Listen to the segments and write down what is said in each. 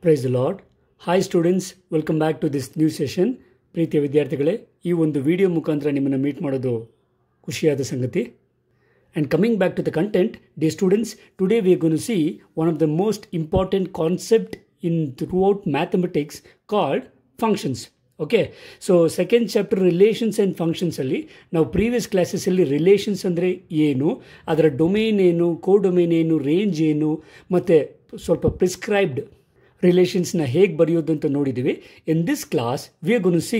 Praise the Lord. Hi students, welcome back to this new session. ಪ್ರೀತಿಯ ವಿದ್ಯಾರ್ಥಿಗಳೇ, ಈ ಒಂದು ವಿಡಿಯೋ ಮುಖಾಂತರ ನಿಮ್ಮನ್ನು ಮೀಟ್ ಮಾಡೋದು ಖುಷಿಯಾದ ಸಂಗತಿ. And coming back to the content, dear students, today we are going to see one of the most important concept in throughout mathematics called functions. Okay, so second chapter relations and functions ಅಲ್ಲಿ ನಾವು previous classes ಅಲ್ಲಿ relations ಅಂದರೆ ಏನು, ಅದರ domain ಏನು, ಕೋಡೊಮೇನ್ ಏನು, range ಏನು, ಮತ್ತು ಸ್ವಲ್ಪ ಪ್ರಿಸ್ಕ್ರೈಬ್ಡ್ ರಿಲೇಷನ್ಸ್ನ ಹೇಗೆ ಬರೆಯೋದು ಅಂತ ನೋಡಿದ್ದೀವಿ. In this class we are gonna to see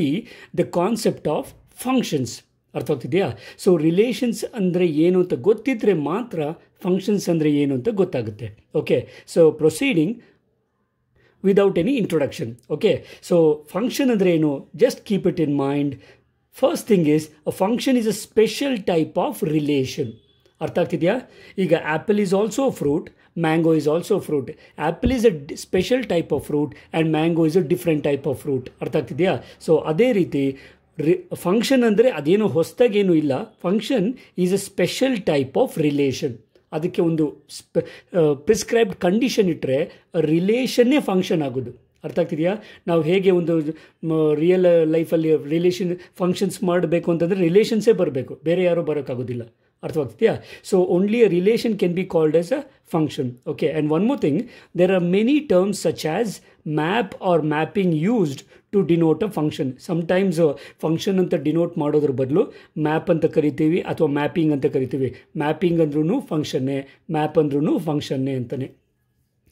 the concept of functions. ಅರ್ಥ ಆಗ್ತಿದೆಯಾ? ಸೊ ರಿಲೇಷನ್ಸ್ ಅಂದರೆ ಏನು ಅಂತ ಗೊತ್ತಿದ್ರೆ ಮಾತ್ರ ಫಂಕ್ಷನ್ಸ್ ಅಂದರೆ ಏನು ಅಂತ ಗೊತ್ತಾಗುತ್ತೆ. Okay, so proceeding without any introduction. Okay, so function ಅಂದರೆ ಏನು, just keep it in mind. First thing is a function is a special type of relation. ಅರ್ಥ ಆಗ್ತಿದೆಯಾ? ಈಗ apple is also fruit, mango is also fruit. Apple is a special type of fruit and mango is a different type of fruit. ಅರ್ಥ ಆಗ್ತಿದೆಯಾ? So ಅದೇ ರೀತಿ function ಅಂದರೆ ಅದೇನೋ ಹೊಸದಾಗೇನೂ ಇಲ್ಲ. Function is a special type of relation. ಅದಕ್ಕೆ ಒಂದು prescribed condition ಇಟ್ಟರೆ ರಿಲೇಷನ್ನೇ ಫಂಕ್ಷನ್ ಆಗೋದು. ಅರ್ಥ ಆಗ್ತಿದೆಯಾ? ನಾವು ಹೇಗೆ ಒಂದು ರಿಯಲ್ ಲೈಫಲ್ಲಿ ರಿಲೇಷನ್ ಫಂಕ್ಷನ್ಸ್ ಮಾಡಬೇಕು ಅಂತಂದರೆ ರಿಲೇಷನ್ಸೇ ಬರಬೇಕು, ಬೇರೆ ಯಾರೂ ಬರೋಕ್ಕಾಗೋದಿಲ್ಲ. ಅರ್ಥವಾಗ್ತಿದೆಯಾ? So only a relation can be called as a function. Okay, and one more thing, there are many terms such as map or mapping used to denote a function. Sometimes function ಅಂತ denote ಮಾಡೋದ್ರ ಬದಲು map ಅಂತ ಕರಿತೀವಿ ಅಥವಾ mapping ಅಂತ ಕರಿತೀವಿ. Mapping ಅಂದ್ರೂ ಫಂಕ್ಷನ್ನೇ, map ಅಂದ್ರೂ ಫಂಕ್ಷನ್ನೇ ಅಂತಲೇ.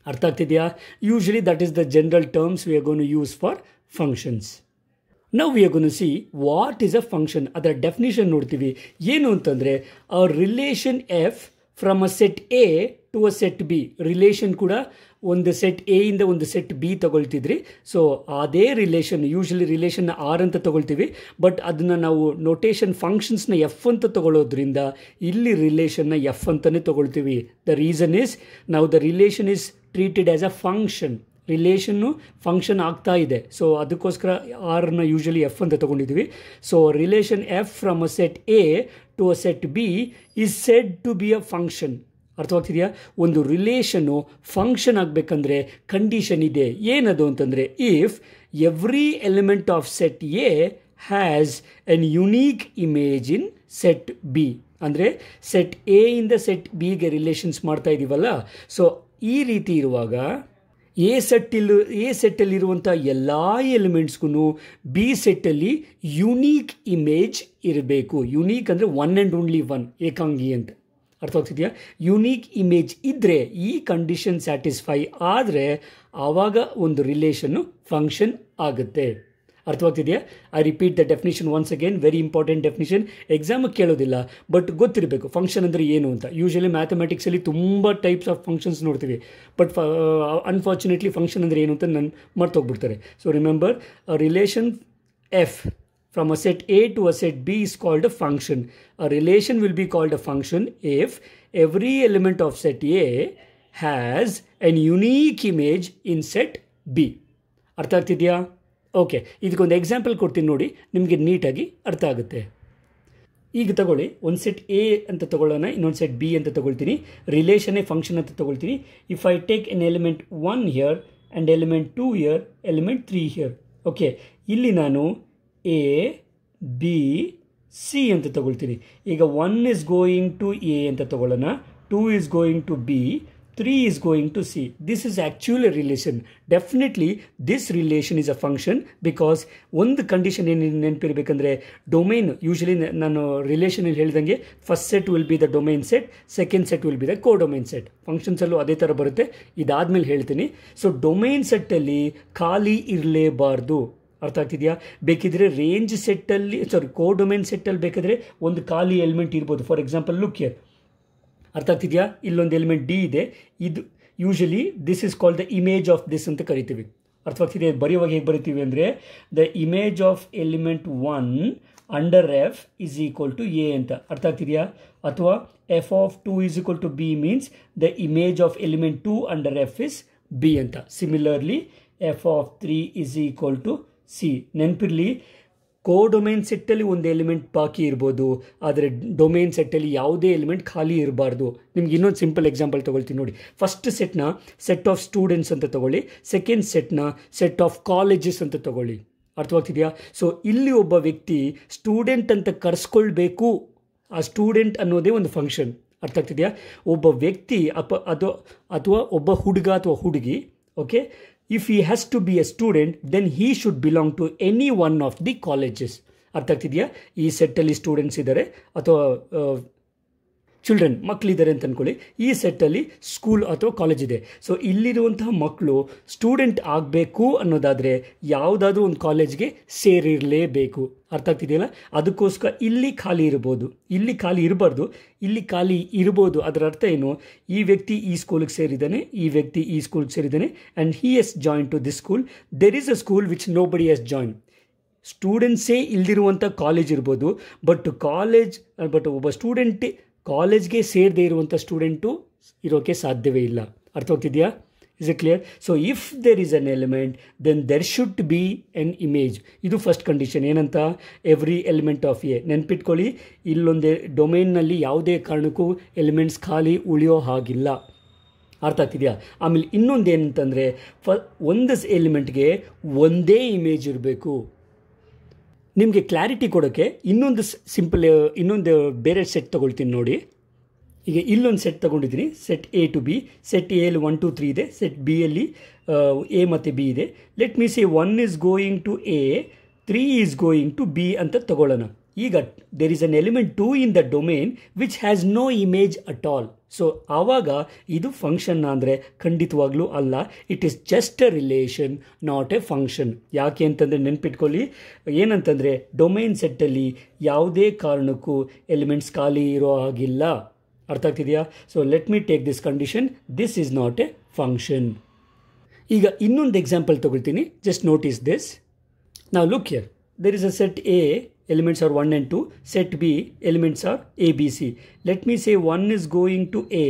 ಅರ್ಥ ಆಗ್ತಿದೆಯಾ? Usually that is the general terms we are gonna to use for functions. Now we are going to see what is a function. ಅದರ ಡೆಫಿನಿಷನ್ ನೋಡ್ತೀವಿ. ಏನು ಅಂತಂದರೆ a relation f from a set A to a set B. Relation ಕೂಡ ಒಂದು set A ಇಂದ ಒಂದು set B ತಗೊಳ್ತಿದ್ರಿ. So ಅದೇ relation, usually ರಿಲೇಷನ್ನ R ಅಂತ ತಗೊಳ್ತೀವಿ, ಬಟ್ ಅದನ್ನು ನಾವು ನೊಟೇಷನ್ ಫಂಕ್ಷನ್ಸ್ನ ಎಫ್ ಅಂತ ತಗೊಳ್ಳೋದ್ರಿಂದ ಇಲ್ಲಿ ರಿಲೇಷನ್ನ ಎಫ್ ಅಂತಲೇ ತಗೊಳ್ತೀವಿ. ದ ರೀಸನ್ ಇಸ್ ನಾವು the relation is treated as a function. ರಿಲೇಷನ್ನು ಫಂಕ್ಷನ್ ಆಗ್ತಾ ಇದೆ, ಸೊ ಅದಕ್ಕೋಸ್ಕರ ಆರ್ನ ಯೂಶಲಿ ಎಫ್ ಅಂತ ತೊಗೊಂಡಿದ್ದೀವಿ. So relation f from a set A to a set B is said to be a function. ಅರ್ಥವಾಗ್ತಿದೆಯಾ? ಒಂದು ರಿಲೇಷನ್ನು ಫಂಕ್ಷನ್ ಆಗಬೇಕಂದ್ರೆ ಕಂಡೀಷನ್ ಇದೆ. ಏನದು ಅಂತಂದರೆ, if every element of set A has an unique image in set B. ಅಂದರೆ set A ಇಂದ set ಬಿಗೆ ರಿಲೇಷನ್ಸ್ ಮಾಡ್ತಾ ಇದ್ದೀವಲ್ಲ, ಸೊ ಈ ರೀತಿ ಇರುವಾಗ ಎ ಸೆಟ್ಟಲ್ಲಿರುವಂಥ ಎಲ್ಲ ಎಲಿಮೆಂಟ್ಸ್ಗೂ ಬಿ ಸೆಟ್ಟಲ್ಲಿ ಯುನೀಕ್ ಇಮೇಜ್ ಇರಬೇಕು. ಯುನೀಕ್ ಅಂದರೆ ಒನ್ ಆ್ಯಂಡ್ ಓನ್ಲಿ ಒನ್, ಏಕಾಂಗಿ ಅಂತ. ಅರ್ಥವಾಗ್ತಿದೆಯಾ? ಯುನೀಕ್ ಇಮೇಜ್ ಇದ್ದರೆ, ಈ ಕಂಡೀಷನ್ ಸ್ಯಾಟಿಸ್ಫೈ ಆದರೆ ಆವಾಗ ಒಂದು ರಿಲೇಷನ್ನು ಫಂಕ್ಷನ್ ಆಗುತ್ತೆ. ಅರ್ಥವಾಗ್ತಿದೆಯಾ? I repeat the definition once again, very important definition. ಎಕ್ಸಾಮಿಗೆ ಕೇಳೋದಿಲ್ಲ, ಬಟ್ ಗೊತ್ತಿರಬೇಕು ಫಂಕ್ಷನ್ ಅಂದರೆ ಏನು ಅಂತ. ಯೂಶಲಿ ಮ್ಯಾಥಮೆಟಿಕ್ಸಲ್ಲಿ ತುಂಬ ಟೈಪ್ಸ್ ಆಫ್ ಫಂಕ್ಷನ್ಸ್ ನೋಡ್ತೀವಿ, ಬಟ್ ಅನ್ಫಾರ್ಚುನೇಟ್ಲಿ ಫಂಕ್ಷನ್ ಅಂದರೆ ಏನು ಅಂತ ನಾನು ಮರ್ತೋಗ್ಬಿಡ್ತಾರೆ. So remember, relation f from a set A to a set B is called a function. A relation will be called a function if every element of set A has an unique image in set B. ಅರ್ಥ ಆಗ್ತಿದೆಯಾ? Okay, ಇದಕ್ಕೊಂದು example ಕೊಡ್ತೀನಿ ನೋಡಿ, ನಿಮಗೆ ನೀಟಾಗಿ ಅರ್ಥ ಆಗುತ್ತೆ. ಈಗ ತಗೊಳ್ಳಿ, ಒಂದು ಸೆಟ್ ಎ ಅಂತ ತಗೊಳ್ಳೋಣ, ಇನ್ನೊಂದು ಸೆಟ್ ಬಿ ಅಂತ ತಗೊಳ್ತೀನಿ. ರಿಲೇಷನ್ನೇ ಫಂಕ್ಷನ್ ಅಂತ ತಗೊಳ್ತೀನಿ. If I take an element 1 here and element 2 here, element 3 here. Okay, ಇಲ್ಲಿ ನಾನು ಎ ಬಿ ಸಿ ಅಂತ ತಗೊಳ್ತೀನಿ. ಈಗ 1 is going to ಎ ಅಂತ ತಗೊಳ್ಳೋಣ, 2 is going to B, 3 is going to C. This is actually a relation. Definitely this relation is a function because ಒಂದು condition ಏನು ನೆನಪಿರಬೇಕಂದ್ರೆ, ಡೊಮೈನ್ ಯೂಶಲಿ ನಾನು ರಿಲೇಷನಲ್ಲಿ ಹೇಳಿದಂಗೆ first set will be the domain set, second set will be the codomain set. ಫಂಕ್ಷನ್ಸಲ್ಲೂ ಅದೇ ಥರ ಬರುತ್ತೆ. ಇದಾದಮೇಲೆ ಹೇಳ್ತೀನಿ. ಸೊ ಡೊಮೈನ್ ಸೆಟ್ಟಲ್ಲಿ ಖಾಲಿ ಇರಲೇಬಾರ್ದು. ಅರ್ಥ ಆಗ್ತಿದೆಯಾ? ಬೇಕಿದ್ರೆ ರೇಂಜ್ ಸೆಟ್ಟಲ್ಲಿ, ಕೋಡೊಮೈನ್ ಸೆಟ್ಟಲ್ಲಿ ಬೇಕಾದರೆ ಒಂದು ಖಾಲಿ ಎಲಿಮೆಂಟ್ ಇರ್ಬೋದು. For example look here. ಅರ್ಥ ಆಗ್ತಿದೆಯಾ? ಇಲ್ಲೊಂದು ಎಲಿಮೆಂಟ್ ಡಿ ಇದೆ. ಇದು usually this is called the image of this ಅಂತ ಕರಿತೀವಿ. ಅರ್ಥವಾಗ್ತಿದೆ? ಬರೆಯುವಾಗ ಹೇಗೆ ಬರಿತೀವಿ ಅಂದರೆ, the image of element 1 under f is equal to a ಅಂತ. ಅರ್ಥ ಆಗ್ತಿದೆಯಾ? ಅಥವಾ f of 2 is equal to b means the image of element 2 under f is b ಅಂತ. Similarly f of 3 is equal to C. ನೆನಪಿರಲಿ, ಕೋಡೊಮೈನ್ ಸೆಟ್ಟಲ್ಲಿ ಒಂದು element ಬಾಕಿ ಇರ್ಬೋದು, ಆದರೆ ಡೊಮೈನ್ ಸೆಟ್ಟಲ್ಲಿ ಯಾವುದೇ ಎಲಿಮೆಂಟ್ ಖಾಲಿ ಇರಬಾರ್ದು. ನಿಮ್ಗೆ ಇನ್ನೊಂದು ಸಿಂಪಲ್ ಎಕ್ಸಾಂಪಲ್ ತೊಗೊಳ್ತೀನಿ ನೋಡಿ. ಫಸ್ಟ್ ಸೆಟ್ನ ಸೆಟ್ ಆಫ್ ಸ್ಟೂಡೆಂಟ್ಸ್ ಅಂತ ತೊಗೊಳ್ಳಿ, ಸೆಕೆಂಡ್ ಸೆಟ್ನ ಸೆಟ್ ಆಫ್ ಕಾಲೇಜಸ್ ಅಂತ ತೊಗೊಳ್ಳಿ. ಅರ್ಥವಾಗ್ತಿದೆಯಾ? ಸೊ ಇಲ್ಲಿ ಒಬ್ಬ ವ್ಯಕ್ತಿ ಸ್ಟೂಡೆಂಟ್ ಅಂತ ಕರೆಸ್ಕೊಳ್ಬೇಕು. ಆ ಸ್ಟೂಡೆಂಟ್ ಅನ್ನೋದೇ ಒಂದು ಫಂಕ್ಷನ್. ಅರ್ಥ ಆಗ್ತಿದೆಯಾ? ಒಬ್ಬ ವ್ಯಕ್ತಿ ಅಥವಾ ಒಬ್ಬ ಹುಡುಗ ಅಥವಾ ಹುಡುಗಿ, okay, if he has to be a student, then he should belong to any one of the colleges. ಅರ್ಥ ಆಗ್ತಿದೆಯಾ? ಈ ಸೆಟ್ಟಲ್ಲಿ ಸ್ಟೂಡೆಂಟ್ಸ್ ಇದ್ದಾರೆ ಅಥವಾ ಚಿಲ್ಡ್ರನ್ ಮಕ್ಕಳಿದ್ದಾರೆ ಅಂತ ಅಂದ್ಕೊಳ್ಳಿ. ಈ ಸೆಟ್ಟಲ್ಲಿ ಸ್ಕೂಲ್ ಅಥವಾ ಕಾಲೇಜ್ ಇದೆ. ಸೊ ಇಲ್ಲಿರುವಂತಹ ಮಕ್ಕಳು ಸ್ಟೂಡೆಂಟ್ ಆಗಬೇಕು ಅನ್ನೋದಾದರೆ ಯಾವುದಾದ್ರೂ ಒಂದು ಕಾಲೇಜ್ಗೆ ಸೇರಿರಲೇಬೇಕು. ಅರ್ಥ ಆಗ್ತಿದೆಯಲ್ಲ? ಅದಕ್ಕೋಸ್ಕರ ಇಲ್ಲಿ ಖಾಲಿ ಇರ್ಬೋದು, ಇಲ್ಲಿ ಖಾಲಿ ಇರಬಾರ್ದು, ಇಲ್ಲಿ ಖಾಲಿ ಇರ್ಬೋದು. ಅದರ ಅರ್ಥ ಏನು? ಈ ವ್ಯಕ್ತಿ ಈ ಸ್ಕೂಲಿಗೆ ಸೇರಿದ್ದಾನೆ, ಈ ವ್ಯಕ್ತಿ ಈ ಸ್ಕೂಲ್ಗೆ ಸೇರಿದ್ದಾನೆ, and he is join to this school. There is a school which nobody is join. ಸ್ಟೂಡೆಂಟ್ಸೇ ಇಲ್ದಿರುವಂಥ ಕಾಲೇಜ್ ಇರ್ಬೋದು, ಬಟ್ ಒಬ್ಬ ಸ್ಟೂಡೆಂಟ್ ಕಾಲೇಜ್ಗೆ ಸೇರದೇ ಇರುವಂಥ ಸ್ಟೂಡೆಂಟು ಇರೋಕ್ಕೆ ಸಾಧ್ಯವೇ ಇಲ್ಲ. ಅರ್ಥವಾಗ್ತಿದೆಯಾ? Is it clear? So if there is an element then there should be an image. ಇದು ಫಸ್ಟ್ ಕಂಡೀಷನ್. ಏನಂತ? Every element of A. ನೆನ್ಪಿಟ್ಕೊಳ್ಳಿ, ಇಲ್ಲೊಂದೇ ಡೊಮೈನ್ನಲ್ಲಿ ಯಾವುದೇ ಕಾರಣಕ್ಕೂ ಎಲಿಮೆಂಟ್ಸ್ ಖಾಲಿ ಉಳಿಯೋ ಹಾಗಿಲ್ಲ. ಅರ್ಥ ಆಗ್ತಿದೆಯಾ? ಆಮೇಲೆ ಇನ್ನೊಂದು ಏನಂತಂದರೆ, ಒಂದು ಎಲಿಮೆಂಟ್ಗೆ ಒಂದೇ ಇಮೇಜ್ ಇರಬೇಕು. ನಿಮಗೆ ಕ್ಲಾರಿಟಿ ಕೊಡೋಕ್ಕೆ ಇನ್ನೊಂದು ಬೇರೆ ಸೆಟ್ ತೊಗೊಳ್ತೀನಿ ನೋಡಿ. ಈಗ ಇಲ್ಲೊಂದು ಸೆಟ್ ತೊಗೊಂಡಿದ್ದೀನಿ, set A to B. Set ಎಲ್ಲಿ 1 2 3 ಇದೆ, ಸೆಟ್ ಬಿ ಯಲ್ಲಿ ಎ ಮತ್ತು ಬಿ ಇದೆ. Let me say 1 is going to A, 3 is going to B ಅಂತ ತಗೊಳ್ಳೋಣ. ಈಗ there is an element 2 in the domain which has no image at all. So ಆವಾಗ ಇದು ಫಂಕ್ಷನ್ ಅಂದರೆ ಖಂಡಿತವಾಗ್ಲೂ ಅಲ್ಲ. It is just a relation, not a function. ಯಾಕೆ ಅಂತಂದರೆ ನೆನ್ಪಿಟ್ಕೊಳ್ಳಿ, ಏನಂತಂದರೆ ಡೊಮೈನ್ ಸೆಟ್ಟಲ್ಲಿ ಯಾವುದೇ ಕಾರಣಕ್ಕೂ ಎಲಿಮೆಂಟ್ಸ್ ಖಾಲಿ ಇರೋ ಹಾಗಿಲ್ಲ. ಅರ್ಥ ಆಗ್ತಿದೆಯಾ? So let me take this condition, this is not a function. ಈಗ ಇನ್ನೊಂದು ಎಕ್ಸಾಂಪಲ್ ತೊಗೊಳ್ತೀನಿ, ಜಸ್ಟ್ ನೋಟಿಸ್ ದಿಸ್. ನಾವು look here, there is a set A, elements are 1 and 2, set B, elements are A, B, C. Let me say 1 is going to A,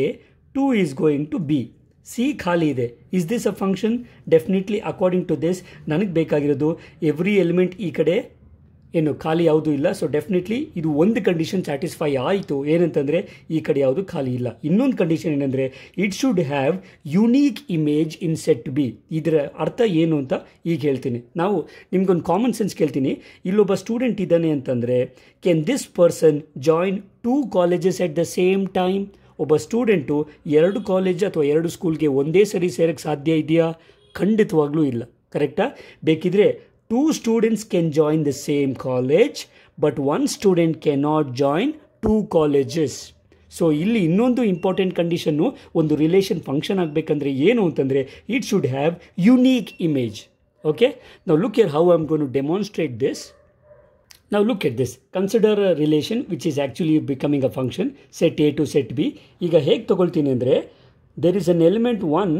2 is going to B. C ಖಾಲಿ ಇದೆ. Is this a function? Definitely according to this, ನನಗೆ ಬೇಕಾಗಿರೋದು every element ಈ ಕಡೆ ಏನು ಖಾಲಿ ಯಾವುದೂ ಇಲ್ಲ. ಸೊ ಡೆಫಿನೆಟ್ಲಿ ಇದು ಒಂದು ಕಂಡೀಷನ್ ಸ್ಯಾಟಿಸ್ಫೈ ಆಯಿತು. ಏನಂತಂದರೆ ಈ ಕಡೆ ಯಾವುದು ಖಾಲಿ ಇಲ್ಲ. ಇನ್ನೊಂದು ಕಂಡೀಷನ್ ಏನಂದರೆ it should have unique image in set B. ಇದರ ಅರ್ಥ ಏನು ಅಂತ ಈಗ ಹೇಳ್ತೀನಿ. ನಾವು ನಿಮ್ಗೊಂದು ಕಾಮನ್ ಸೆನ್ಸ್ ಕೇಳ್ತೀನಿ. ಇಲ್ಲೊಬ್ಬ ಸ್ಟೂಡೆಂಟ್ ಇದ್ದಾನೆ ಅಂತಂದರೆ, can this person join 2 colleges at the same time? ಒಬ್ಬ ಸ್ಟೂಡೆಂಟು 2 ಕಾಲೇಜ್ ಅಥವಾ 2 ಸ್ಕೂಲ್ಗೆ ಒಂದೇ ಸರಿ ಸೇರೋಕ್ಕೆ ಸಾಧ್ಯ ಇದೆಯಾ? ಖಂಡಿತವಾಗ್ಲೂ ಇಲ್ಲ. ಕರೆಕ್ಟಾ? ಬೇಕಿದ್ರೆ 2 students can join the same college, but 1 student cannot join 2 colleges. So ಇಲ್ಲಿ ಇನ್ನೊಂದು ಇಂಪಾರ್ಟೆಂಟ್ ಕಂಡೀಷನ್ನು, ಒಂದು ರಿಲೇಷನ್ ಫಂಕ್ಷನ್ ಆಗಬೇಕಂದ್ರೆ ಏನು ಅಂತಂದರೆ it should have unique image. Okay, ನಾವು look here how I am gonna demonstrate this. Now look at this. Consider a relation which is actually becoming a function, set A to set B. ಈಗ ಹೇಗೆ ತೊಗೊಳ್ತೀನಿ ಅಂದರೆ, there is an element 1,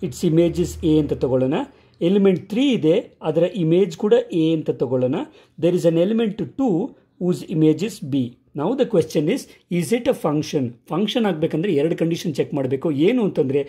its image is A ಅಂತ ತೊಗೊಳ್ಳೋಣ. Element 3 ಇದೆ, ಅದರ image ಕೂಡ A ಅಂತ ತಗೊಳ್ಳೋಣ. There is an element 2 whose image is B. Now the question is it a function? Function ಆಗಬೇಕಂದ್ರೆ 2 ಕಂಡೀಷನ್ ಚೆಕ್ ಮಾಡಬೇಕು. ಏನು ಅಂತಂದರೆ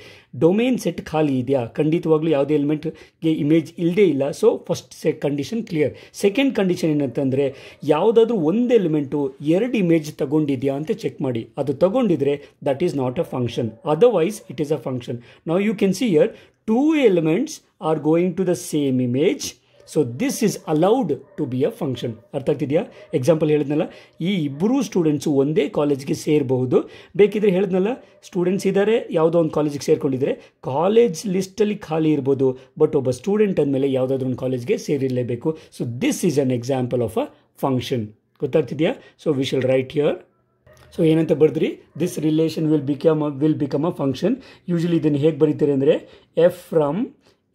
ಡೊಮೇನ್ ಸೆಟ್ ಖಾಲಿ ಇದೆಯಾ? ಖಂಡಿತವಾಗ್ಲೂ ಯಾವುದೇ ಎಲಿಮೆಂಟ್ಗೆ ಇಮೇಜ್ ಇಲ್ಲದೇ ಇಲ್ಲ. So first condition clear. Second condition ಏನಂತಂದರೆ ಯಾವುದಾದ್ರೂ ಒಂದು ಎಲಿಮೆಂಟು 2 ಇಮೇಜ್ ತಗೊಂಡಿದೆಯಾ ಅಂತ ಚೆಕ್ ಮಾಡಿ. ಅದು ತಗೊಂಡಿದ್ರೆ that is not a function. Otherwise it is a function. Now you can see here 2 elements are going to the same image. So this is allowed to be a function. ಅರ್ಥ ಆಗ್ತಿದೆಯಾ? Example ಹೇಳಿದ್ನಲ್ಲ, ಈ ಇಬ್ಬರು students ಒಂದೇ ಕಾಲೇಜ್ಗೆ ಸೇರಬಹುದು. ಬೇಕಿದ್ರೆ ಹೇಳಿದ್ನಲ್ಲ, students ಇದ್ದಾರೆ, ಯಾವುದೋ ಒಂದು ಕಾಲೇಜಿಗೆ ಸೇರ್ಕೊಂಡಿದ್ದಾರೆ, ಕಾಲೇಜ್ ಲಿಸ್ಟಲ್ಲಿ ಖಾಲಿ ಇರ್ಬೋದು, ಬಟ್ ಒಬ್ಬ ಸ್ಟೂಡೆಂಟ್ ಅಂದಮೇಲೆ ಯಾವುದಾದ್ರೂ ಒಂದು ಕಾಲೇಜ್ಗೆ ಸೇರಿರಲೇಬೇಕು. So this is an example of a function. ಗೊತ್ತಾಗ್ತಿದೆಯಾ? So we shall write here. So ಏನಂತ ಬರೆದ್ರಿ? This relation will become a function. Usually ಇದನ್ನು ಹೇಗೆ ಬರೀತಾರೆ ಅಂದರೆ f from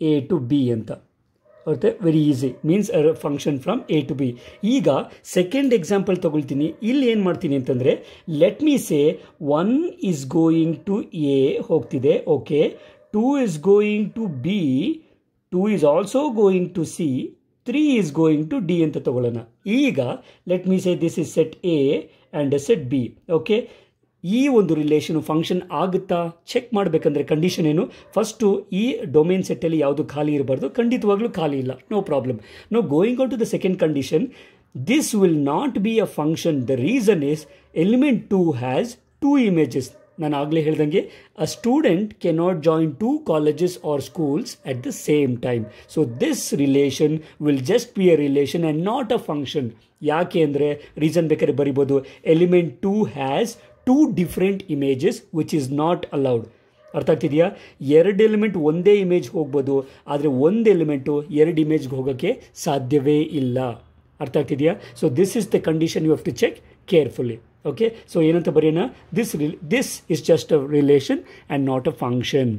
A to B ಅಂತ. Okay, very easy. Means function from A to B. ಈಗ second example ತೊಗೊಳ್ತೀನಿ. ಇಲ್ಲಿ ಏನು ಮಾಡ್ತೀನಿ ಅಂತಂದರೆ, let me say 1 is going to a ಹೋಗ್ತಿದೆ. Okay, 2 is going to B, 2 is also going to C, 3 is going to D ಅಂತ ತಗೊಳ್ಳೋಣ. ಈಗ let me say this is set A and set B. Okay, ಈ ಒಂದು relation function ಆಗುತ್ತಾ check ಮಾಡಬೇಕಂದ್ರೆ condition ಏನು? First ಈ ಡೊಮೇನ್ ಸೆಟ್ಟಲ್ಲಿ ಯಾವುದು ಖಾಲಿ ಇರಬಾರ್ದು. ಖಂಡಿತವಾಗ್ಲೂ ಖಾಲಿ ಇಲ್ಲ, no problem. No going out to the second condition, this will not be a function. The reason is element 2 has 2 images. ನಾನು ಆಗಲೇ ಹೇಳ್ದಂಗೆ a student cannot join 2 colleges or schools at the same time. So this relation will just be a relation and not a function. ಯಾಕೆ ಅಂದರೆ reason ಬೇಕಾದ್ರೆ ಬರಿಬೋದು, element 2 has 2 different images which is not allowed. ಅರ್ಥ ಆಗ್ತಿದೆಯಾ? ಎರಡು element ಒಂದೇ image ಹೋಗ್ಬೋದು, ಆದರೆ ಒಂದು ಎಲಿಮೆಂಟು ಎರಡು ಇಮೇಜ್ಗೆ ಹೋಗೋಕ್ಕೆ ಸಾಧ್ಯವೇ ಇಲ್ಲ. ಅರ್ಥ ಆಗ್ತಿದೆಯಾ? So this is the condition you have to check carefully. Okay, so ಏನಂತ ಬರೆಯೋಣ? This is just a relation and not a function.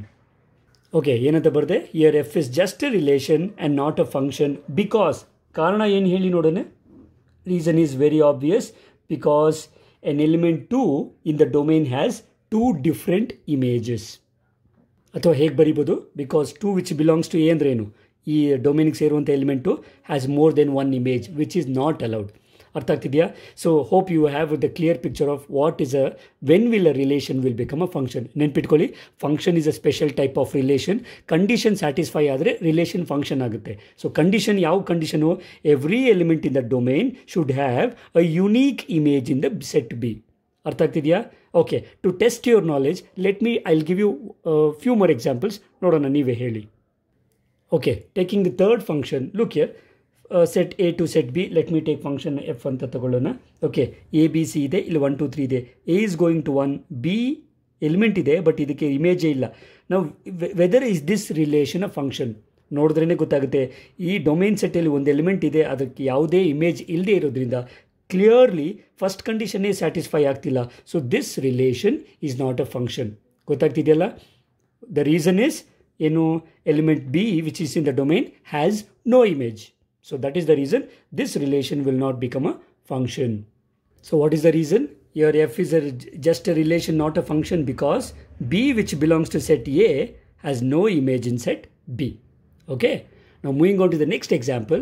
Okay, ಏನಂತ ಬರೆದೆ? Here f is just a relation and not a function because, ಕಾರಣ ಏನು ಹೇಳಿ ನೋಡೋಣ. Reason is very obvious, because an element 2 in the domain has 2 different images. ಅಥವಾ ಹೇಗೆ ಬರಿಬೋದು? Because 2 which belongs to A ಅಂದ್ರೆ ಏನು? ಈ ಡೊಮೇನಿಗೆ ಸೇರುವಂಥ element has more than one image which is not allowed. ಅರ್ಥ ಆಗ್ತಿದೆಯಾ? So hope you have the clear picture of what is when will a relation will become a function. ನೆನ್ಪಿಟ್ಕೊಳ್ಳಿ, function is a special type of relation. Condition satisfy ಆದರೆ relation function ಆಗುತ್ತೆ. So condition ಯಾವ condition? Every element in the domain should have a unique image in the set B. ಅರ್ಥ ಆಗ್ತಿದೆಯಾ? Okay, to test your knowledge I'll give you few more examples. ನೋಡೋಣ, ನೀವೇ ಹೇಳಿ. Okay, taking the third function, look here, set A to set B. Let me take function f ಅಂತ ತಗೊಳ್ಳೋಣ. Okay, A B C ಇದೆ, ಇಲ್ಲಿ 1 2 3 ಇದೆ. A is going to 1, b element ಇದೆ but ಇದಕ್ಕೆ ಇಮೇಜೇ ಇಲ್ಲ. ನಾವು whether is this relation a function ನೋಡಿದ್ರೇ ಗೊತ್ತಾಗುತ್ತೆ. ಈ ಡೊಮೇನ್ ಸೆಟ್ಟಲ್ಲಿ ಒಂದು ಎಲಿಮೆಂಟ್ ಇದೆ, ಅದಕ್ಕೆ ಯಾವುದೇ ಇಮೇಜ್ ಇಲ್ಲದೆ ಇರೋದ್ರಿಂದ ಕ್ಲಿಯರ್ಲಿ ಫಸ್ಟ್ ಕಂಡೀಷನ್ನೇ ಸ್ಯಾಟಿಸ್ಫೈ ಆಗ್ತಿಲ್ಲ. So this relation is not a function. ಗೊತ್ತಾಗ್ತಿದೆಯಲ್ಲ? ದ ರೀಸನ್ ಇಸ್ ಏನು? Element b which is in the domain has no image. So that is the reason this relation will not become a function. So what is the reason? Here f is just a relation, not a function, because b which belongs to set A has no image in set B. Okay. Now moving on to the next example.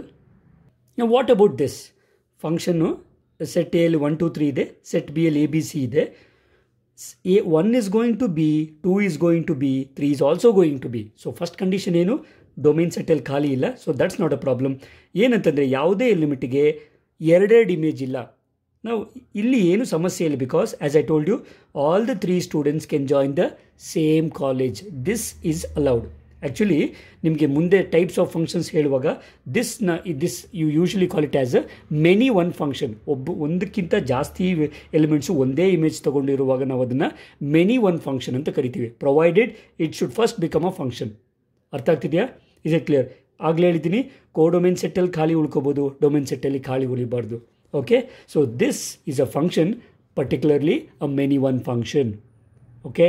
Now what about this function? Set A 1 2 3 ಇದೆ, set B A B C ಇದೆ. 1 is going to be, 2 is going to be, 3 is also going to be. So first condition ಏನು? Domain ಸೆಟ್ಟಲ್ಲಿ ಖಾಲಿ ಇಲ್ಲ. So that's not a problem. ಏನಂತಂದರೆ ಯಾವುದೇ ಎಲಿಮೆಂಟಿಗೆ ಎರಡೆರಡು image ಇಲ್ಲ. ನಾವು ಇಲ್ಲಿ ಏನು ಸಮಸ್ಯೆ ಇಲ್ಲ, because as I told you, all the 3 students can join the same college. This is allowed. Actually ನಿಮಗೆ ಮುಂದೆ ಟೈಪ್ಸ್ ಆಫ್ ಫಂಕ್ಷನ್ಸ್ ಹೇಳುವಾಗ this you usually call it as a many one function. ಒಂದಕ್ಕಿಂತ ಜಾಸ್ತಿ ಎಲಿಮೆಂಟ್ಸು ಒಂದೇ image ತೊಗೊಂಡಿರುವಾಗ ನಾವು ಅದನ್ನು many one function ಅಂತ ಕರಿತೀವಿ, provided it should first become a function. ಅರ್ಥ ಆಗ್ತಿದೆಯಾ? Is a clear? ಆಗಲೇ ಹೇಳಿದ್ದೀನಿ, ಕೋಡೊಮೇನ್ ಸೆಟ್ಟಲ್ಲಿ ಖಾಲಿ ಉಳ್ಕೋಬೋದು, ಡೊಮೇನ್ ಸೆಟ್ಟಲ್ಲಿ ಖಾಲಿ ಉಳಿಬಾರ್ದು. Okay, so this is a function, particularly a many one function. Okay,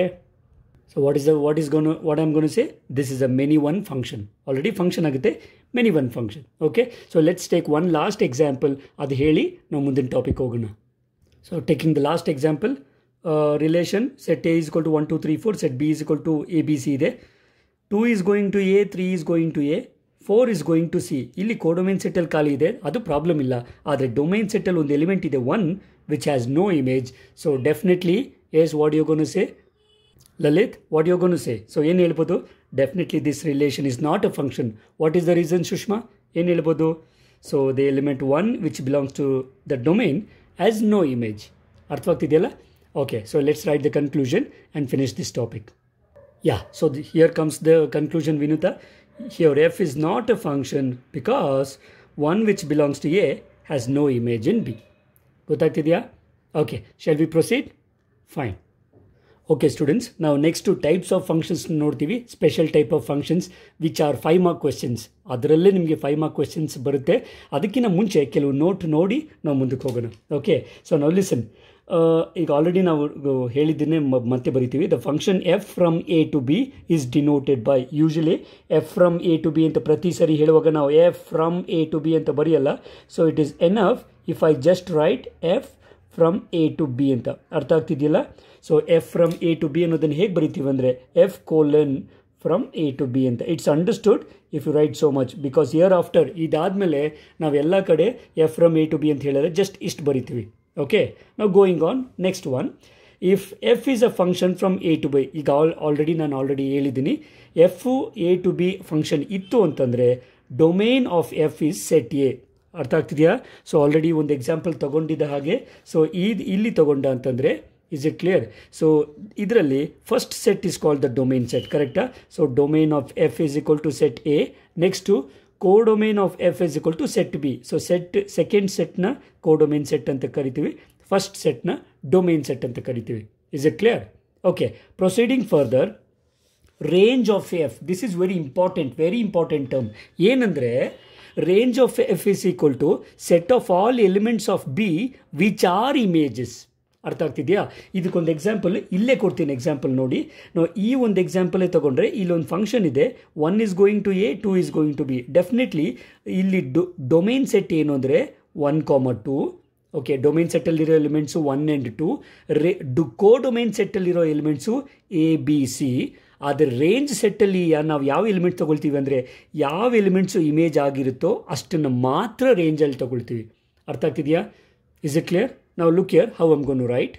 so what I am gonna say, this is a many one function. Already function ಆಗುತ್ತೆ, many one function. Okay, so let's take one last example. ಅದು ಹೇಳಿ ನಾವು ಮುಂದಿನ topic ಹೋಗೋಣ. So taking the last example, relation set A is equal to 1 2 3 4, set B is equal to A B C ಇದೆ. 2 is going to A, 3 is going to A, 4 is going to C. ಇಲ್ಲಿ ಕೋಡೊಮೇನ್ ಸೆಟ್ಟಲ್ಲಿ ಖಾಲಿ ಇದೆ, ಅದು problem ಇಲ್ಲ. ಆದರೆ domain ಸೆಟ್ಟಲ್ಲಿ ಒಂದು element ಇದೆ 1 which has no image. So definitely yes what you gonna say? Lalit, what you gonna say? So ಏನು ಹೇಳ್ಬೋದು? Definitely this relation is not a function. What is the reason, Sushma? ಏನು ಹೇಳ್ಬೋದು? So the element 1 which belongs to the domain has no image. ಅರ್ಥವಾಗ್ತಿದೆಯಲ್ಲ? Okay, so let's write the conclusion and finish this topic. Yeah, so here comes the conclusion, Vinuta. Here f is not a function because 1 which belongs to A has no image in B. Gottagtideya? Okay, shall we proceed? Fine. Okay students, now next to types of functions ನೋಡ್ತೀವಿ. Special type of functions which are 5 mark questions. ಅದರಲ್ಲೇ ನಿಮಗೆ 5 mark questions ಬರುತ್ತೆ. ಅದಕ್ಕಿಂತ ಮುಂಚೆ ಕೆಲವು note ನೋಡಿ ನಾವು ಮುಂದಕ್ಕೆ ಹೋಗೋಣ. ಓಕೆ, ಸೊ ನಾವು ಲಿಸನ್. ಈಗ ಆಲ್ರೆಡಿ ನಾವು ಹೇಳಿದ್ದನ್ನೇ ಮತ್ತೆ ಬರಿತೀವಿ. The function F from A to B is denoted by, usually F from A to B ಅಂತ ಪ್ರತಿ ಸರಿ ಹೇಳುವಾಗ ನಾವು F from A to B ಅಂತ ಬರೆಯಲ್ಲ. So it is enough if I just write F from A to B ಅಂತ. ಅರ್ಥ ಆಗ್ತಿದೆಯಲ್ಲ? So F from A to B ಅನ್ನೋದನ್ನು ಹೇಗೆ ಬರಿತೀವಿ ಅಂದರೆ F colon from A to B ಅಂತ. It's understood if you write so much, because year after ಇದಾದಮೇಲೆ ನಾವೆಲ್ಲ ಕಡೆ F from A to B ಅಂತ ಹೇಳಿದ್ರೆ ಜಸ್ಟ್ ಇಷ್ಟು ಬರಿತೀವಿ. Okay, now going on, next one. If f is a function from a to b, ಈಗ ನಾನು already ಹೇಳಿದ್ದೀನಿ, F A to B function ಇತ್ತು ಅಂತಂದರೆ domain of F is set A. ಅರ್ಥ ಆಗ್ತಿದೆಯಾ? ಸೊ ಆಲ್ರೆಡಿ ಒಂದು ಎಕ್ಸಾಂಪಲ್ ತೊಗೊಂಡಿದ್ದ ಹಾಗೆ, ಸೊ ಇಲ್ಲಿ ತೊಗೊಂಡ ಅಂತಂದರೆ is it clear? So ಇದರಲ್ಲಿ first set is called the domain set, ಕರೆಕ್ಟಾ? So domain of F is equal to set A, next codomain of F is equal to set B. So second ಸೆಟ್ನ codomain set ಅಂತ ಕರಿತೀವಿ, first ಸೆಟ್ನ domain set ಅಂತ ಕರಿತೀವಿ. Is it clear? Okay, proceeding further, range of F, this is very important term. ಏನಂದರೆ range of F is equal to set of all elements of B which are images. ಅರ್ಥ ಆಗ್ತಿದೆಯಾ? ಇದಕ್ಕೊಂದು example ಇಲ್ಲೇ ಕೊಡ್ತೀನಿ. Example ನೋಡಿ, ನಾವು ಈ ಒಂದು ಎಕ್ಸಾಂಪಲೇ ತೊಗೊಂಡ್ರೆ ಇಲ್ಲೊಂದು ಫಂಕ್ಷನ್ ಇದೆ, 1 is going to A, 2 is going to B. Definitely ಇಲ್ಲಿ ಡೊಮೇನ್ ಸೆಟ್ ಏನು ಅಂದರೆ 1, 2. ಓಕೆ, ಡೊಮೇನ್ ಸೆಟ್ಟಲ್ಲಿರೋ ಎಲಿಮೆಂಟ್ಸು 1 and 2. ಕೋಡೊಮೇನ್ ಸೆಟ್ಟಲ್ಲಿರೋ ಎಲಿಮೆಂಟ್ಸು A, B, C. ಆದರೆ ರೇಂಜ್ ಸೆಟ್ಟಲ್ಲಿ ನಾವು ಯಾವ ಎಲಿಮೆಂಟ್ ತೊಗೊಳ್ತೀವಿ ಅಂದರೆ ಯಾವ ಎಲಿಮೆಂಟ್ಸು ಇಮೇಜ್ ಆಗಿರುತ್ತೋ ಅಷ್ಟನ್ನು ಮಾತ್ರ ರೇಂಜಲ್ಲಿ ತೊಗೊಳ್ತೀವಿ. ಅರ್ಥ ಆಗ್ತಿದೆಯಾ? Is it clear? ನಾವು look here how I'm gonna to write.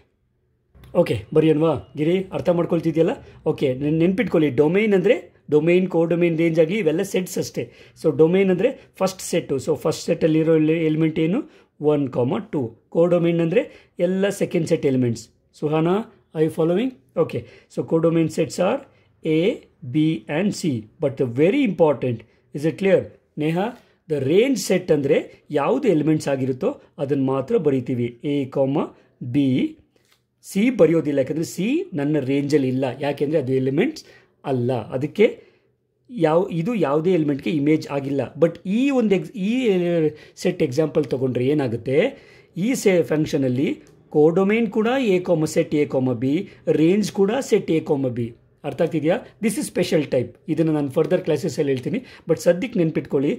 Okay, ಬರೆಯೋಣವಾ ಗಿರಿ? ಅರ್ಥ ಮಾಡ್ಕೊಳ್ತಿದೆಯಲ್ಲ? ಓಕೆ, ನೆನ್ಪಿಟ್ಕೊಳ್ಳಿ, ಡೊಮೈನ್ ಅಂದರೆ ಡೊಮೈನ್, ಕೋಡೊಮೈನ್, ರೇಂಜ್ ಆಗಲಿ ಇವೆಲ್ಲ ಸೆಟ್ಸ್ ಅಷ್ಟೇ. ಸೊ ಡೊಮೈನ್ ಅಂದರೆ ಫಸ್ಟ್ ಸೆಟ್ಟು. ಸೊ ಫಸ್ಟ್ ಸೆಟ್ಟಲ್ಲಿರೋ ಎಲಿಮೆಂಟ್ ಏನು? 1, 2. ಕೋಡೊಮೈನ್ ಅಂದರೆ ಎಲ್ಲ second set elements. Suhana, I following? Okay, so codomain sets are A, B and C. But very important, is it clear? Neha, the range set ಅಂದರೆ ಯಾವುದು elements ಆಗಿರುತ್ತೋ ಅದನ್ನು ಮಾತ್ರ ಬರಿತೀವಿ. A, B. C ಬರೆಯೋದಿಲ್ಲ, ಯಾಕಂದರೆ C ನನ್ನ ರೇಂಜಲ್ಲಿ ಇಲ್ಲ, ಯಾಕೆಂದರೆ ಅದು ಎಲಿಮೆಂಟ್ಸ್ ಅಲ್ಲ, ಅದಕ್ಕೆ ಇದು ಯಾವುದೇ ಎಲಿಮೆಂಟ್ಗೆ ಇಮೇಜ್ ಆಗಿಲ್ಲ. ಬಟ್ ಈ ಸೆಟ್ ಎಕ್ಸಾಂಪಲ್ ತೊಗೊಂಡ್ರೆ ಏನಾಗುತ್ತೆ, ಈ ಫಂಕ್ಷನಲ್ಲಿ ಕೋಡೊಮೈನ್ ಕೂಡ ಸೆಟ್ A, B, ರೇಂಜ್ ಕೂಡ ಸೆಟ್ A, B. ಅರ್ಥ ಆಗ್ತಿದೆಯಾ? This is special type. ಇದನ್ನು ನಾನು ಫರ್ದರ್ ಕ್ಲಾಸಸಲ್ಲಿ ಹೇಳ್ತೀನಿ. ಬಟ್ ಸದ್ಯಕ್ಕೆ ನೆನ್ಪಿಟ್ಕೊಳ್ಳಿ,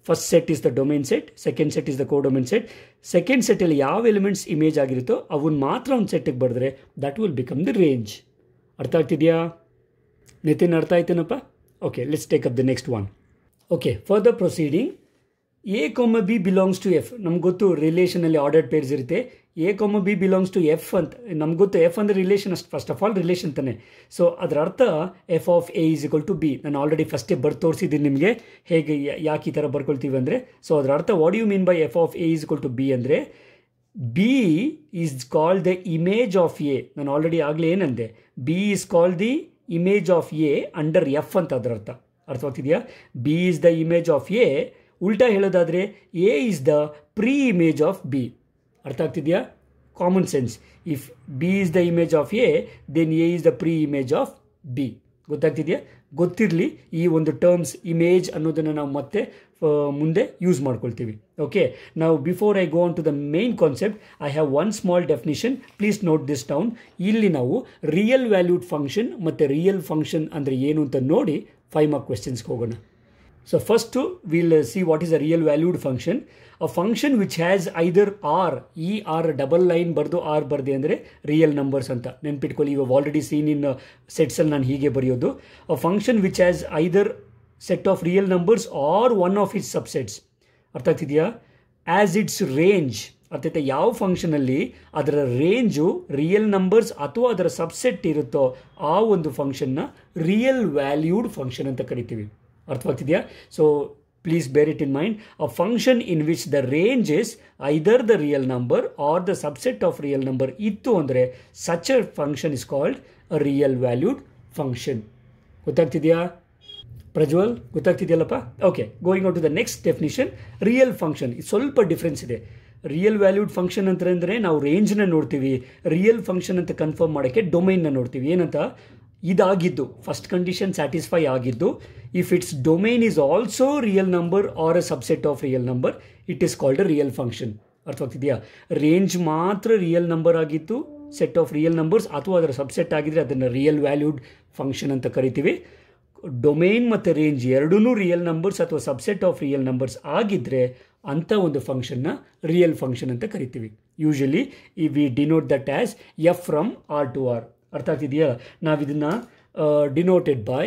first set is the domain set, second set is the codomain set. Second ಸೆಟ್ಟಲ್ಲಿ ಯಾವ ಎಲಿಮೆಂಟ್ಸ್ ಇಮೇಜ್ ಆಗಿರುತ್ತೋ ಅವನ್ನ ಮಾತ್ರ ಒಂದು ಸೆಟ್ಟಿಗೆ ಬರೆದ್ರೆ that will become the range. ಅರ್ಥ ಆಗ್ತಿದೆಯಾ ನಿತಿನ್? ಅರ್ಥ ಆಯ್ತೇನಪ್ಪ? Okay, let's take up the next one. Okay, further proceeding, A, B belongs to F. ನಮ್ಗೆ ಗೊತ್ತು ರಿಲೇಷನಲ್ಲಿ ಆರ್ಡರ್ಡ್ ಪೇರ್ಸ್ ಇರುತ್ತೆ. A, B belongs to F ಅಂತ ನಮ್ಗೆ ಗೊತ್ತು. ಎಫ್ ಅಂದರೆ ರಿಲೇಷನ್, ಅಷ್ಟು ಫಸ್ಟ್ ಆಫ್ ಆಲ್ ರಿಲೇಷನ್ ತಾನೆ. ಸೊ ಅದರ ಅರ್ಥ F of A is equal to B. ನಾನು ಆಲ್ರೆಡಿ ಫಸ್ಟೇ ತೋರಿಸಿದ್ದೀನಿ ನಿಮಗೆ ಹೇಗೆ, ಯಾಕೆ ಈ ಥರ ಬರ್ಕೊಳ್ತೀವಿ ಅಂದರೆ. ಸೊ ಅದರ ಅರ್ಥ what you mean by F of A is equal to B ಅಂದರೆ B is called the image of A. ನಾನು ಆಲ್ರೆಡಿ ಆಗಲೇ ಏನಂದೆ, B is called the image of A under F ಅಂತ ಅದರ ಅರ್ಥ. ಅರ್ಥವಾಗ್ತಿದೆಯಾ? B is the image of A. ಉಲ್ಟಾ ಹೇಳೋದಾದರೆ A is the pre image of B. ಅರ್ಥ ಆಗ್ತಿದೆಯಾ? Common sense. If B is the image of A, then A is the pre image of B. ಗೊತ್ತಾಗ್ತಿದೆಯಾ? ಗೊತ್ತಿರಲಿ, ಈ ಒಂದು ಟರ್ಮ್ಸ್ ಇಮೇಜ್ ಅನ್ನೋದನ್ನು ನಾವು ಮತ್ತೆ ಮುಂದೆ ಯೂಸ್ ಮಾಡ್ಕೊಳ್ತೀವಿ. ಓಕೆ, ನಾವು before I go on to the main concept, I have one small definition, please note this down. ಇಲ್ಲಿ ನಾವು ರಿಯಲ್ ವ್ಯಾಲ್ಯೂಡ್ ಫಂಕ್ಷನ್ ಮತ್ತು ರಿಯಲ್ ಫಂಕ್ಷನ್ ಅಂದರೆ ಏನು ಅಂತ ನೋಡಿ 5 ಮಾರ್ಕ್ ಕ್ವೆಶ್ಚನ್ಸ್ಗೆ ಹೋಗೋಣ. So first we'll see what is a real valued function. A function which has either R, E R double line ಬರ್ದು R ಬರ್ದೆ ಅಂದರೆ ರಿಯಲ್ ನಂಬರ್ಸ್ ಅಂತ ನೆನ್ಪಿಟ್ಕೊಳ್ಳಿ. ಇವಾಗ ಆಲ್ರೆಡಿ ಸೀನ್ ಇನ್ ಸೆಟ್ಸಲ್ಲಿ ನಾನು ಹೀಗೆ ಬರೆಯೋದು. A function which has either set of real numbers or one of its subsets. ಅರ್ಥ ಆಗ್ತಿದೆಯಾ? As its range. ಅರ್ಥಾಯ್ತಾ? ಯಾವ ಫಂಕ್ಷನಲ್ಲಿ ಅದರ ರೇಂಜು ರಿಯಲ್ ನಂಬರ್ಸ್ ಅಥವಾ ಅದರ ಸಬ್ಸೆಟ್ ಇರುತ್ತೋ ಆ ಒಂದು ಫಂಕ್ಷನ್ನ ರಿಯಲ್ ವ್ಯಾಲ್ಯೂಡ್ ಫಂಕ್ಷನ್ ಅಂತ ಕರಿತೀವಿ. ಅರ್ಥವಾಗ್ತಿದೆಯಾ? So please bear it in mind. A function in which the range is either the real number or the subset of real number ಇತ್ತು ಅಂದರೆ such a function is called a real valued function. ಗೊತ್ತಾಗ್ತಿದೆಯಾ ಪ್ರಜ್ವಲ್? ಗೊತ್ತಾಗ್ತಿದೆಯಲ್ಲಪ್ಪ? Okay, going out to the next definition. Real function ಸ್ವಲ್ಪ difference ಇದೆ. Real valued function ಅಂತಂದರೆ ನಾವು ರೇಂಜ್ನ ನೋಡ್ತೀವಿ, real function ಅಂತ ಕನ್ಫರ್ಮ್ ಮಾಡೋಕ್ಕೆ ಡೊಮೈನ್ನ ನೋಡ್ತೀವಿ. ಏನಂತ? ಇದಾಗಿದ್ದು ಫಸ್ಟ್ ಕಂಡೀಷನ್ ಸ್ಯಾಟಿಸ್ಫೈ ಆಗಿದ್ದು, if its domain is also real number or a subset of real number, it is called a real function. ಅರ್ಥವಾಗ್ತಿದೆಯಾ? ರೇಂಜ್ ಮಾತ್ರ ರಿಯಲ್ ನಂಬರ್ ಆಗಿತ್ತು, ಸೆಟ್ ಆಫ್ ರಿಯಲ್ ನಂಬರ್ಸ್ ಅಥವಾ ಅದರ ಸಬ್ಸೆಟ್ ಆಗಿದ್ರೆ ಅದನ್ನು ರಿಯಲ್ ವ್ಯಾಲ್ಯೂಡ್ ಫಂಕ್ಷನ್ ಅಂತ ಕರಿತೀವಿ. ಡೊಮೈನ್ ಮತ್ತು ರೇಂಜ್ ಎರಡೂ ರಿಯಲ್ ನಂಬರ್ಸ್ ಅಥವಾ ಸಬ್ಸೆಟ್ ಆಫ್ ರಿಯಲ್ ನಂಬರ್ಸ್ ಆಗಿದ್ದರೆ ಅಂಥ ಒಂದು ಫಂಕ್ಷನ್ನ ರಿಯಲ್ ಫಂಕ್ಷನ್ ಅಂತ ಕರಿತೀವಿ. Usually we denote that as F from R to R. ಅರ್ಥ ಆಗ್ತಿದೆಯಾ? ನಾವು ಇದನ್ನು denoted by,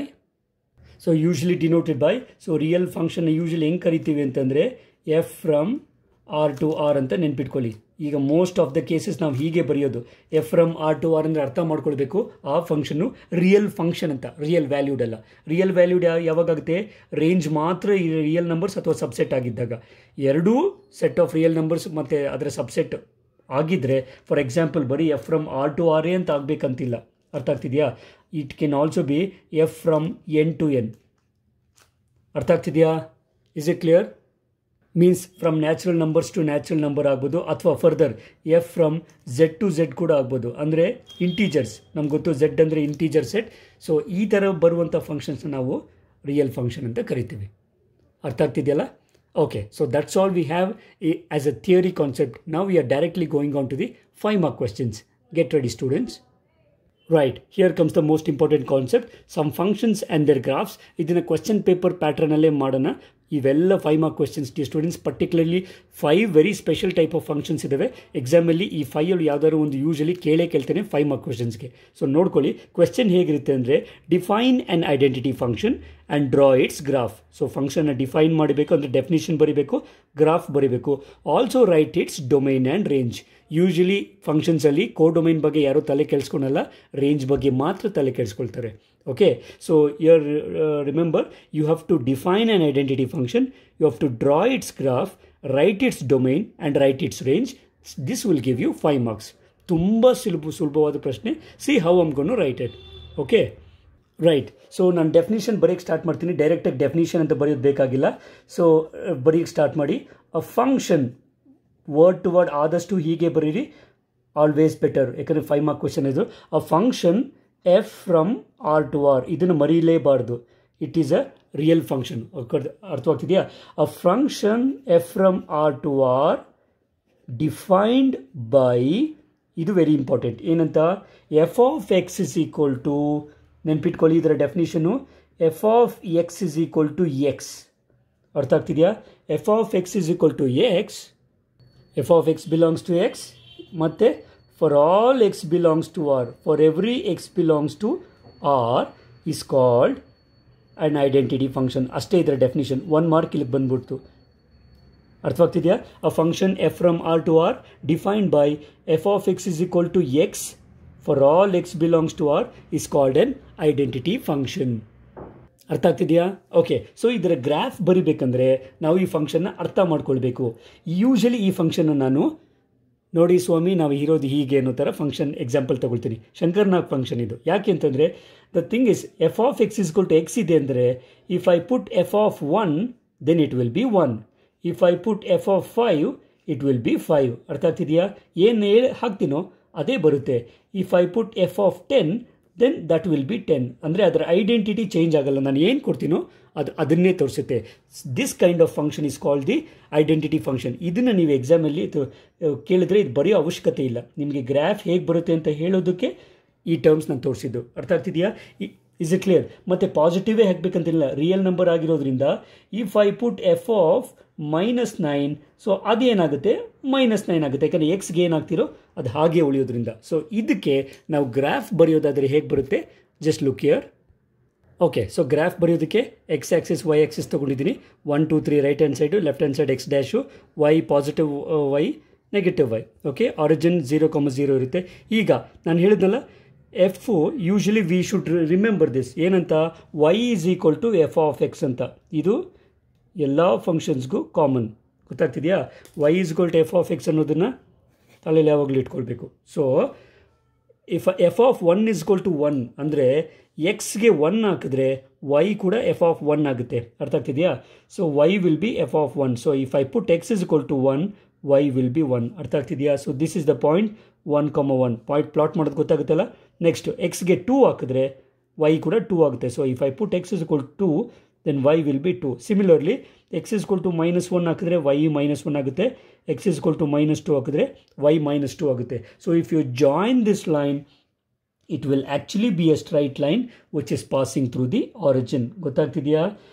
so usually denoted by, so real ಫಂಕ್ಷನ್ನ ಯೂಶಲಿ ಹೆಂಗೆ ಕರಿತೀವಿ ಅಂತಂದರೆ F from R to R ಅಂತ ನೆನ್ಪಿಟ್ಕೊಳ್ಳಿ. ಈಗ ಮೋಸ್ಟ್ ಆಫ್ ದ ಕೇಸಸ್ ನಾವು ಹೀಗೆ ಬರೆಯೋದು. F from R to R ಅಂದರೆ ಅರ್ಥ ಮಾಡ್ಕೊಳ್ಬೇಕು, ಆ ಫಂಕ್ಷನ್ನು ರಿಯಲ್ ಫಂಕ್ಷನ್ ಅಂತ, ರಿಯಲ್ ವ್ಯಾಲ್ಯೂಡ್ ಅಲ್ಲ. ರಿಯಲ್ ವ್ಯಾಲ್ಯೂಡ್ ಯಾವಾಗುತ್ತೆ? ರೇಂಜ್ ಮಾತ್ರ ಈ ರಿಯಲ್ ನಂಬರ್ಸ್ ಅಥವಾ ಸಬ್ಸೆಟ್ ಆಗಿದ್ದಾಗ. ಎರಡೂ ಸೆಟ್ ಆಫ್ ರಿಯಲ್ ನಂಬರ್ಸ್ ಮತ್ತು ಅದರ ಸಬ್ಸೆಟ್ ಆಗಿದ್ದರೆ, ಫಾರ್ ಎಕ್ಸಾಂಪಲ್ ಬರೀ F from R to R A ಅಂತ ಆಗಬೇಕಂತಿಲ್ಲ. ಅರ್ಥ ಆಗ್ತಿದೆಯಾ? It can also be F from N to N. ಅರ್ಥ ಆಗ್ತಿದೆಯಾ? Is it clear? Means from natural numbers to natural number ಆಗ್ಬೋದು, ಅಥವಾ further F from Z to Z ಕೂಡ ಆಗ್ಬೋದು. ಅಂದರೆ ಇಂಟೀಜರ್ಸ್, ನಮ್ಗೆ ಗೊತ್ತು ಝೆಡ್ ಅಂದರೆ ಇಂಟೀಜರ್ ಸೆಟ್. ಸೊ ಈ ಥರ ಬರುವಂಥ ಫಂಕ್ಷನ್ಸ್ನ ನಾವು ರಿಯಲ್ ಫಂಕ್ಷನ್ ಅಂತ ಕರಿತೀವಿ. ಅರ್ಥ ಆಗ್ತಿದೆಯಲ್ಲ? Okay, so that's all we have as a theory concept. ನಾವು we are directly going on to the 5 mark questions. Get ready, students. Right, here comes the most important concept, some functions and their graphs. ಇದನ್ನ question paper ಪ್ಯಾಟ್ರನಲ್ಲೇ ಮಾಡೋಣ. ಇವೆಲ್ಲ 5 mark questions students. Particularly 5 very special type of functions ಇದ್ದಾವೆ ಎಕ್ಸಾಮಲ್ಲಿ. ಈ 5 ಯಾವ್ದಾದ್ರು ಒಂದು usually ಕೇಳ್ತೇನೆ 5 mark questionಸ್ಗೆ. ಸೊ ನೋಡ್ಕೊಳ್ಳಿ, ಕ್ವೆಶ್ಚನ್ ಹೇಗಿರುತ್ತೆ ಅಂದರೆ, define an identity function and draw its graph. So ಫಂಕ್ಷನ್ನ ಡಿಫೈನ್ ಮಾಡಬೇಕು ಅಂದರೆ ಡೆಫಿನಿಷನ್ ಬರೀಬೇಕು, ಗ್ರಾಫ್ ಬರೀಬೇಕು. Also write its domain and range. Usually ಫಂಕ್ಷನ್ಸಲ್ಲಿ ಕೋಡೊಮೈನ್ ಬಗ್ಗೆ ಯಾರೂ ತಲೆ ಕೆಡಿಸ್ಕೊಳಲ್ಲ, ರೇಂಜ್ ಬಗ್ಗೆ ಮಾತ್ರ ತಲೆ ಕೆಡಿಸ್ಕೊಳ್ತಾರೆ. Okay, so your remember, you have to define an identity function, you have to draw its graph, write its domain and write its range. This will give you 5 marks. ತುಂಬ ಸುಲಭವಾದ ಪ್ರಶ್ನೆ. See how I'm gonna to write it. Okay, right. So ನಾನು definition ಬರೆಯೋಕ್ಕೆ start ಮಾಡ್ತೀನಿ. ಡೈರೆಕ್ಟಾಗಿ definition ಅಂತ ಬರೆಯೋದು ಬೇಕಾಗಿಲ್ಲ. ಸೊ ಬರೆಯೋಕ್ಕೆ ಸ್ಟಾರ್ಟ್ ಮಾಡಿ. A function word to word ಆದಷ್ಟು ಹೀಗೆ ಬರೀರಿ, ಆಲ್ವೇಸ್ ಬೆಟರ್. ಯಾಕಂದರೆ 5 mark ಕ್ವೆಶ್ಚನ್ ಇದು. A function F from R to R, ಇದನ್ನು ಮರೀಲೇಬಾರ್ದು. It is a real function. ಅರ್ಥವಾಗ್ತಿದೆಯಾ? A function F from R to R defined by, ಇದು ವೆರಿ ಇಂಪಾರ್ಟೆಂಟ್. ಏನಂತ? F of X is equal to, ನೆನ್ಪಿಟ್ಕೊಳ್ಳಿ ಇದರ definition, F of X is equal to X. ಅರ್ಥ ಆಗ್ತಿದೆಯಾ? F of X is equal to X, F of X belongs to X, ಮತ್ತು for all X belongs to R, for every X belongs to R is called an identity function. ಅಷ್ಟೇ ಇದರ definition. 1 mark ಇಲ್ಲಿಗೆ ಬಂದ್ಬಿಡ್ತು. ಅರ್ಥವಾಗ್ತಿದೆಯಾ? A function F from R to R defined by F of X is equal to X for all X belongs to R is called an identity function. ಅರ್ಥ ಆಗ್ತಿದೆಯಾ? Okay, so ಇದರ graph ಬರಿಬೇಕಂದ್ರೆ ನಾವು ಈ ಫಂಕ್ಷನ್ನ ಅರ್ಥ ಮಾಡ್ಕೊಳ್ಬೇಕು. ಯೂಶಲಿ ಈ ಫಂಕ್ಷನ್ನು ನಾನು, ನೋಡಿ ಸ್ವಾಮಿ ನಾವು ಇರೋದು ಹೀಗೆ ಅನ್ನೋ ಥರ ಫಂಕ್ಷನ್ ಎಕ್ಸಾಂಪಲ್ ತಗೊಳ್ತೀನಿ. ಶಂಕರ್ನಾಗ್ ಫಂಕ್ಷನ್ ಇದು. ಯಾಕೆ ಅಂತಂದರೆ, the thing is, F of X is equal to X ಇದೆ ಅಂದರೆ, if I put F of 1 then it will be 1. If I put F of 5 it will be 5. ಅರ್ಥ ಆಗ್ತಿದೆಯಾ? ಏನು ಹಾಕ್ತೀನೋ ಅದೇ ಬರುತ್ತೆ. If I put F of 10 then that will be 10. ಅಂದರೆ ಅದರ ಐಡೆಂಟಿಟಿ ಚೇಂಜ್ ಆಗಲ್ಲ. ನಾನು ಏನು ಕೊಡ್ತೀನೋ ಅದನ್ನೇ ತೋರಿಸುತ್ತೆ. This kind of function is called the identity function. ಇದನ್ನು ನೀವು ಎಕ್ಸಾಮಲ್ಲಿ ಕೇಳಿದ್ರೆ ಇದು ಬರೆಯೋ ಅವಶ್ಯಕತೆ ಇಲ್ಲ. ನಿಮಗೆ ಗ್ರಾಫ್ ಹೇಗೆ ಬರುತ್ತೆ ಅಂತ ಹೇಳೋದಕ್ಕೆ ಈ ಟರ್ಮ್ಸ್ ನಾನು ತೋರಿಸಿದ್ದು. ಅರ್ಥ ಆಗ್ತಿದೆಯಾ? Is it clear? ಮತ್ತು ಪಾಸಿಟಿವೇ ಹಾಕಬೇಕಂತಿಲ್ಲ, ರಿಯಲ್ ನಂಬರ್ ಆಗಿರೋದ್ರಿಂದ if I put F of -9, so ಅದೇನಾಗುತ್ತೆ -9 ಆಗುತ್ತೆ. ಯಾಕಂದರೆ ಎಕ್ಸ್ಗೆ ಏನಾಗ್ತಿರೋ ಅದು ಹಾಗೆ ಉಳಿಯೋದ್ರಿಂದ. ಸೊ ಇದಕ್ಕೆ ನಾವು ಗ್ರಾಫ್ ಬರೆಯೋದಾದರೆ ಹೇಗೆ ಬರುತ್ತೆ? Just look here. Okay, so graph ಬರೆಯೋದಕ್ಕೆ ಎಕ್ಸ್ ಆ್ಯಕ್ಸಿಸ್ ವೈ ಆ್ಯಕ್ಸಿಸ್ ತೊಗೊಂಡಿದ್ದೀನಿ. 1 2 3 right hand side, left hand side X dash, Y positive Y, negative Y. Okay, origin 0,0 ಇರುತ್ತೆ. ಈಗ ನಾನು ಹೇಳಿದ್ನಲ್ಲ, F usually we should remember this. ಏನಂತ? Y is equal to F of X ಅಂತ. ಇದು ಎಲ್ಲ ಫಂಕ್ಷನ್ಸ್ಗೂ ಕಾಮನ್. ಗೊತ್ತಾಗ್ತಿದೆಯಾ? Y is equal to F of X ಅನ್ನೋದನ್ನು ತಲೆಯಲ್ಲಿ ಯಾವಾಗಲೂ ಇಟ್ಕೊಳ್ಬೇಕು. So if F of 1 is equal to 1 ಅಂದರೆ ಎಕ್ಸ್ಗೆ 1 ಹಾಕಿದ್ರೆ ವೈ ಕೂಡ ಎಫ್ ಆಫ್ 1 ಆಗುತ್ತೆ. ಅರ್ಥ ಆಗ್ತಿದೆಯಾ? So Y will be F of 1. So if I put X is equal to 1, Y will be 1. ಅರ್ಥ ಆಗ್ತಿದೆಯಾ? So this is the point 1,1. Point plot ಮಾಡೋದು ಗೊತ್ತಾಗುತ್ತಲ್ಲ. ನೆಕ್ಸ್ಟ್ ಎಕ್ಸ್ಗೆ 2 ಹಾಕಿದ್ರೆ ವೈ ಕೂಡ 2 ಆಗುತ್ತೆ. So if I put X is equal to 2, then y will be 2. Similarly, x is equal to -1 ಹಾಕಿದ್ರೆ y -1 ಆಗುತ್ತೆ. x is equal to -2 ಹಾಕಿದ್ರೆ y -2 ಆಗುತ್ತೆ. So if you join this line, it will actually be a straight line which is passing through the origin. ಗೊತ್ತಾಗ್ತಿದೆಯಾ?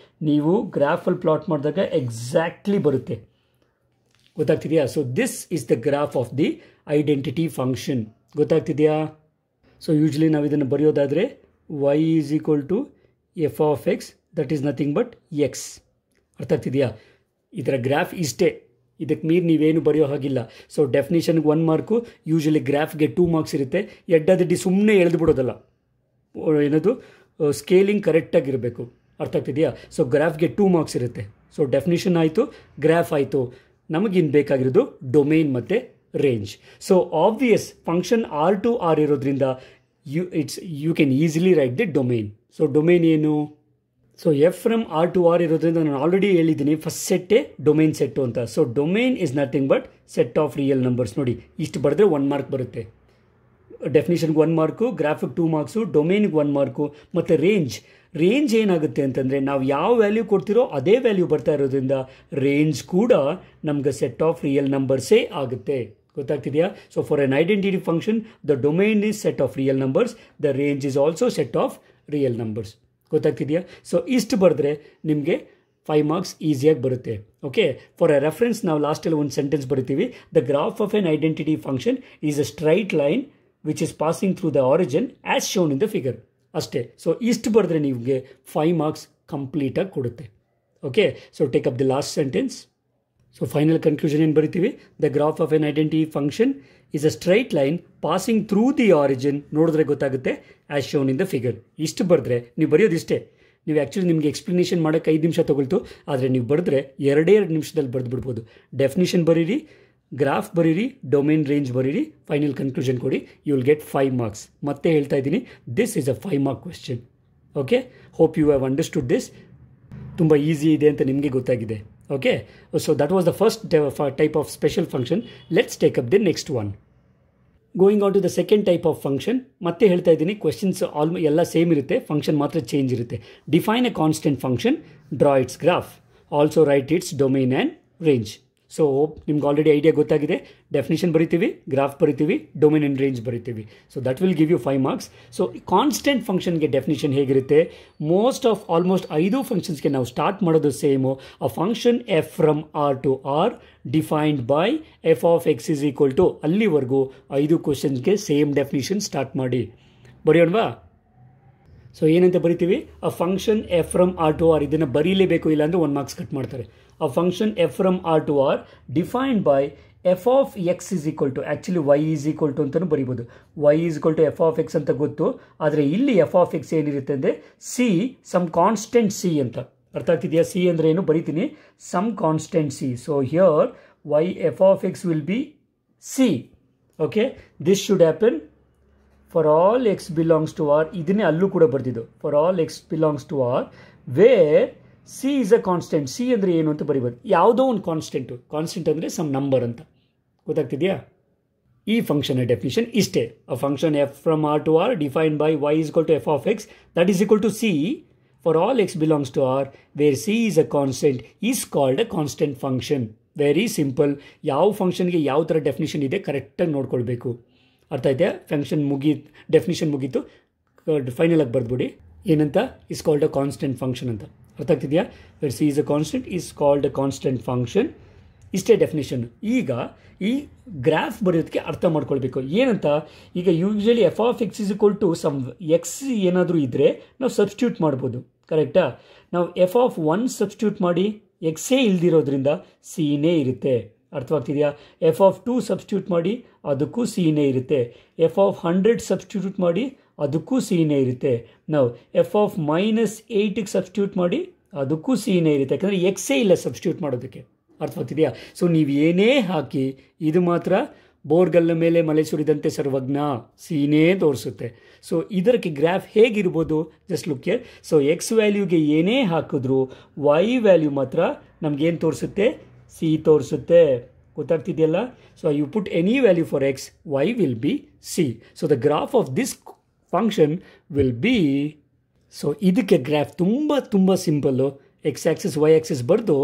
ನೀವು ಗ್ರಾಫಲ್ಲಿ plot ಮಾಡಿದಾಗ exactly ಬರುತ್ತೆ. ಗೊತ್ತಾಗ್ತಿದೆಯಾ? So this is the graph of the identity function. ಗೊತ್ತಾಗ್ತಿದೆಯಾ? So usually ನಾವು ಇದನ್ನು ಬರೆಯೋದಾದರೆ y is equal to f of x, that is nothing but X. ಅರ್ಥ ಆಗ್ತಿದೆಯಾ? ಇದರ ಗ್ರಾಫ್ ಇಷ್ಟೇ. ಇದಕ್ಕೆ ಮೀರಿ ನೀವೇನು ಬರೆಯೋ ಹಾಗಿಲ್ಲ. ಸೊ ಡೆಫಿನೇಷನ್ಗೆ 1 ಮಾರ್ಕು, ಯೂಶಲಿ ಗ್ರಾಫ್ಗೆ 2 ಮಾರ್ಕ್ಸ್ ಇರುತ್ತೆ. ಎಡ್ಡದಿಡ್ಡಿ ಸುಮ್ಮನೆ ಎಳೆದು ಬಿಡೋದಲ್ಲ, ಏನದು ಸ್ಕೇಲಿಂಗ್ ಕರೆಕ್ಟಾಗಿರಬೇಕು. ಅರ್ಥ ಆಗ್ತಿದೆಯಾ? ಸೊ ಗ್ರಾಫ್ಗೆ 2 ಮಾರ್ಕ್ಸ್ ಇರುತ್ತೆ. ಸೊ ಡೆಫಿನೇಷನ್ ಆಯಿತು, ಗ್ರಾಫ್ ಆಯಿತು. ನಮಗಿನ್ನು ಬೇಕಾಗಿರೋದು ಡೊಮೇನ್ ಮತ್ತು range. So obvious function R to R ಇರೋದ್ರಿಂದ you can easily write the domain. So domain ಏನು? So F from R to R ಇರೋದ್ರಿಂದ ನಾನು ಆಲ್ರೆಡಿ ಹೇಳಿದ್ದೀನಿ ಫಸ್ಟ್ ಸೆಟ್ಟೇ ಡೊಮೇನ್ ಸೆಟ್ಟು ಅಂತ. So domain is nothing but set of real numbers. ನೋಡಿ, ಇಷ್ಟು ಬರೆದ್ರೆ 1 ಮಾರ್ಕ್ ಬರುತ್ತೆ. ಡೆಫಿನೇಷನ್ಗೆ 1 ಮಾರ್ಕು, ಗ್ರಾಫಿಗೆ 2 ಮಾರ್ಕ್ಸು, ಡೊಮೇನ್ಗೆ 1 ಮಾರ್ಕು. ಮತ್ತು ರೇಂಜ್ ಏನಾಗುತ್ತೆ ಅಂತಂದರೆ ನಾವು ಯಾವ ವ್ಯಾಲ್ಯೂ ಕೊಡ್ತಿರೋ ಅದೇ ವ್ಯಾಲ್ಯೂ ಬರ್ತಾ ಇರೋದ್ರಿಂದ ರೇಂಜ್ ಕೂಡ ನಮ್ಗೆ ಸೆಟ್ ಆಫ್ ರಿಯಲ್ ನಂಬರ್ಸೇ ಆಗುತ್ತೆ. ಗೊತ್ತಾಗ್ತಿದೆಯಾ? So for an identity function the domain is set of real numbers, the range is also set of real numbers. ಗೊತ್ತಾಗ್ತಿದೆಯಾ? ಸೊ ಇಷ್ಟು ಬರೆದ್ರೆ ನಿಮಗೆ 5 ಮಾರ್ಕ್ಸ್ ಈಸಿಯಾಗಿ ಬರುತ್ತೆ. ಓಕೆ, ಫಾರ್ ಎ ರೆಫರೆನ್ಸ್ ನಾವು ಲಾಸ್ಟಲ್ಲಿ ಒಂದು ಸೆಂಟೆನ್ಸ್ ಬರಿತೀವಿ. The graph of an identity function is a straight line which is passing through the origin as shown in the figure. ಅಷ್ಟೇ. ಸೊ ಇಷ್ಟು ಬರೆದ್ರೆ ನಿಮಗೆ 5 ಮಾರ್ಕ್ಸ್ ಕಂಪ್ಲೀಟಾಗಿ ಕೊಡುತ್ತೆ. Okay, so take up the last sentence. So final conclusion ಏನು ಬರಿತೀವಿ? The graph of an identity function is a straight line passing through the origin. ನೋಡಿದ್ರೆ ಗೊತ್ತಾಗುತ್ತೆ, as shown in the figure. ಇಷ್ಟು ಬರೆದ್ರೆ ನೀವು ಬರೆಯೋದಿಷ್ಟೇ. ನೀವು ಆ್ಯಕ್ಚುಲಿ ನಿಮಗೆ ಎಕ್ಸ್ಪ್ಲನೇಷನ್ ಮಾಡೋಕ್ಕೆ 5 ನಿಮಿಷ ತೊಗೊಳ್ತು, ಆದರೆ ನೀವು ಬರೆದ್ರೆ 2 ನಿಮಿಷದಲ್ಲಿ ಬರೆದು ಬಿಡ್ಬೋದು. ಡೆಫಿನೇಷನ್ ಬರೀರಿ, ಗ್ರಾಫ್ ಬರೀರಿ, ಡೊಮೇನ್ ರೇಂಜ್ ಬರೀರಿ, ಫೈನಲ್ ಕನ್ಕ್ಲೂಷನ್ ಕೊಡಿ, ಯು ವಿಲ್ ಗೆಟ್ 5 ಮಾರ್ಕ್ಸ್. ಮತ್ತೆ ಹೇಳ್ತಾ ಇದ್ದೀನಿ, this is a 5 mark question. Okay, hope you have understood this. ತುಂಬ ಈಸಿ ಇದೆ ಅಂತ ನಿಮಗೆ ಗೊತ್ತಾಗಿದೆ. Okay, so that was the first type of special function. Let's take up the next one. Going on to the second type of function. ಮತ್ತೆ ಹೇಳ್ತಾ ಇದ್ದೀನಿ, questions ಎಲ್ಲ same ಇರುತ್ತೆ, ಫಂಕ್ಷನ್ ಮಾತ್ರ ಚೇಂಜ್ ಇರುತ್ತೆ. Define a constant function, draw its graph, also write its domain and range. So ನಿಮ್ಗೆ already idea ಗೊತ್ತಾಗಿದೆ. Definition ಬರಿತೀವಿ, ಗ್ರಾಫ್ ಬರಿತೀವಿ, ಡೊಮೇನ್ ಆ್ಯಂಡ್ ರೇಂಜ್ ಬರಿತೀವಿ. So that will give you 5 marks. So constant ಫಂಕ್ಷನ್ಗೆ definition ಹೇಗಿರುತ್ತೆ? Almost 5 ಫಂಕ್ಷನ್ಸ್ಗೆ ನಾವು start ಮಾಡೋದು same. A function F from R to R defined by F of X is equal to, ಅಲ್ಲಿವರೆಗೂ 5 ಕ್ವೆಶನ್ಸ್ಗೆ same definition start ಮಾಡಿ. ಬರೆಯೋಣವಾ? So ಏನಂತ ಬರಿತೀವಿ? A function F from R to R. ಇದನ್ನು ಬರೀಲೇಬೇಕು, ಇಲ್ಲಾಂದರೆ 1 ಮಾರ್ಕ್ಸ್ ಕಟ್ ಮಾಡ್ತಾರೆ. A function f from R to R defined by f of x is equal to, actually y is equal to ಅಂತಲೂ ಬರಿಬೋದು. y is equal to f of x ಅಂತ ಗೊತ್ತು, ಆದರೆ ಇಲ್ಲಿ f of x ಏನಿರುತ್ತೆ ಅಂದರೆ c some constant c ಅಂತ. ಅರ್ಥ ಆಗ್ತಿದೆಯಾ? c ಅಂದರೆ ಏನು ಬರಿತೀನಿ, some constant c. So here y f of x will be c. Okay, this should happen for all x belongs to R. ಇದನ್ನೇ ಅಲ್ಲೂ ಕೂಡ ಬರ್ದಿದ್ದು, for all x belongs to R where C is a constant. C ಅಂದರೆ ಏನು ಅಂತ ಬರಿಬೋದು, ಯಾವುದೋ ಒಂದು constant ಅಂದರೆ ಸಮ್ ನಂಬರ್ ಅಂತ. ಗೊತ್ತಾಗ್ತಿದೆಯಾ? ಈ ಫಂಕ್ಷನ್ ಡೆಫಿನೇಷನ್ ಇಷ್ಟೇ. ಅ function F from R to R defined by y is equal to f of x that is equal to c for all x belongs to R where c is a constant is called a constant function. Very simple. ಯಾವ ಫಂಕ್ಷನ್ಗೆ ಯಾವ ಥರ definition ಇದೆ ಕರೆಕ್ಟಾಗಿ ನೋಡ್ಕೊಳ್ಬೇಕು. ಅರ್ಥ ಆಯ್ತಾ? Definition ಮುಗೀತು, ಫೈನಲ್ ಆಗಿ ಬರ್ದ್ಬಿಡಿ. ಏನಂತ? Is called a constant function ಅಂತ. ಅರ್ಥ ಆಗ್ತಿದೆಯಾ? Where C is a constant is called a constant function. ಇಷ್ಟೇ ಡೆಫಿನೇಷನ್. ಈಗ ಈ ಗ್ರಾಫ್ ಬರೆಯೋದಕ್ಕೆ ಅರ್ಥ ಮಾಡ್ಕೊಳ್ಬೇಕು. ಏನಂತ? ಈಗ usually F of X is equal to some X ಏನಾದರೂ ಇದ್ದರೆ ನಾವು ಸಬ್ಸ್ಟಿಟ್ಯೂಟ್ ಮಾಡ್ಬೋದು. ಕರೆಕ್ಟಾ? ನಾವು ಎಫ್ ಆಫ್ 1 ಸಬ್ಸ್ಟಿಟ್ಯೂಟ್ ಮಾಡಿ ಎಕ್ಸೇ ಇಲ್ದಿರೋದ್ರಿಂದ ಸಿನೇ ಇರುತ್ತೆ. ಅರ್ಥವಾಗ್ತಿದೆಯಾ? ಎಫ್ ಆಫ್ 2 ಸಬ್ಸ್ಟಿಟ್ಯೂಟ್ ಮಾಡಿ ಅದಕ್ಕೂ ಸಿನೇ ಇರುತ್ತೆ. ಎಫ್ ಆಫ್ 100 ಸಬ್ಸ್ಟಿಟ್ಯೂಟ್ ಮಾಡಿ ಅದಕ್ಕೂ ಸಿನೇ ಇರುತ್ತೆ. ನಾವು ಎಫ್ ಆಫ್ -8ಗೆ ಸಬ್ಸ್ಟಿಟ್ಯೂಟ್ ಮಾಡಿ ಅದಕ್ಕೂ ಸಿನೇ ಇರುತ್ತೆ, ಯಾಕಂದರೆ ಎಕ್ಸೇ ಇಲ್ಲ ಸಬ್ಸ್ಟಿಟ್ಯೂಟ್ ಮಾಡೋದಕ್ಕೆ. ಅರ್ಥವಾಗ್ತಿದೆಯಾ? ಸೊ ನೀವು ಏನೇ ಹಾಕಿ ಇದು ಮಾತ್ರ ಬೋರ್ಗಲ್ಲ ಮೇಲೆ ಮಳೆ ಸುರಿದಂತೆ ಸರ್ವಜ್ಞ, ಸಿನೇ ತೋರಿಸುತ್ತೆ. ಸೊ ಇದಕ್ಕೆ ಗ್ರಾಫ್ ಹೇಗಿರ್ಬೋದು? Just look here. So X ವ್ಯಾಲ್ಯೂಗೆ ಏನೇ ಹಾಕಿದ್ರು ವೈ ವ್ಯಾಲ್ಯೂ ಮಾತ್ರ ನಮಗೇನು ತೋರಿಸುತ್ತೆ? ಸಿ ತೋರಿಸುತ್ತೆ. ಗೊತ್ತಾಗ್ತಿದೆಯಲ್ಲ? So you put any value for X, Y will be C. So the graph of this function will be, so ಇದಕ್ಕೆ ಗ್ರಾಫ್ ತುಂಬ simple. X axis Y axis ಬರೆದು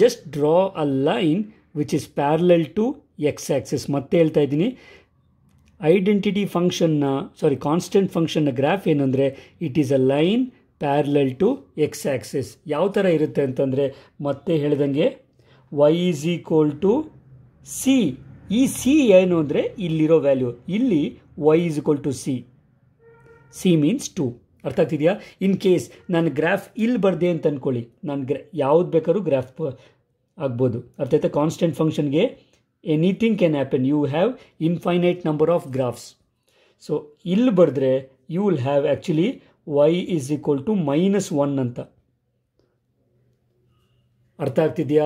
just draw a line which is parallel to X axis. ಮತ್ತೆ ಹೇಳ್ತಾ ಇದ್ದೀನಿ, identity ಫಂಕ್ಷನ್ನ constant ಫಂಕ್ಷನ್ನ graph ಏನಂದರೆ it is a line parallel to X axis. ಯಾವ ಥರ ಇರುತ್ತೆ ಅಂತಂದರೆ, ಮತ್ತೆ ಹೇಳ್ದಂಗೆ y is equal to C. ಈ ಸಿ ಏನು ಅಂದರೆ ಇಲ್ಲಿರೋ ವ್ಯಾಲ್ಯೂ, ಇಲ್ಲಿ y is equal to C. C means 2. ಅರ್ಥ ಆಗ್ತಿದೆಯಾ? ಇನ್ ಕೇಸ್ ನಾನು ಗ್ರಾಫ್ ಇಲ್ಲಿ ಬರ್ದೆ ಅಂತ ಅಂದ್ಕೊಳ್ಳಿ, ನಾನು ಯಾವ್ದು ಬೇಕಾದ್ರೂ ಗ್ರಾಫ್ ಆಗ್ಬೋದು. ಅರ್ಥ ಆಯ್ತಾ? ಕಾನ್ಸ್ಟೆಂಟ್ ಫಂಕ್ಷನ್ಗೆ anything can happen. You have infinite number of graphs. So ಇಲ್ಲಿ ಬರೆದ್ರೆ you will have actually y is equal to -1 ಅಂತ. ಅರ್ಥ ಆಗ್ತಿದೆಯಾ?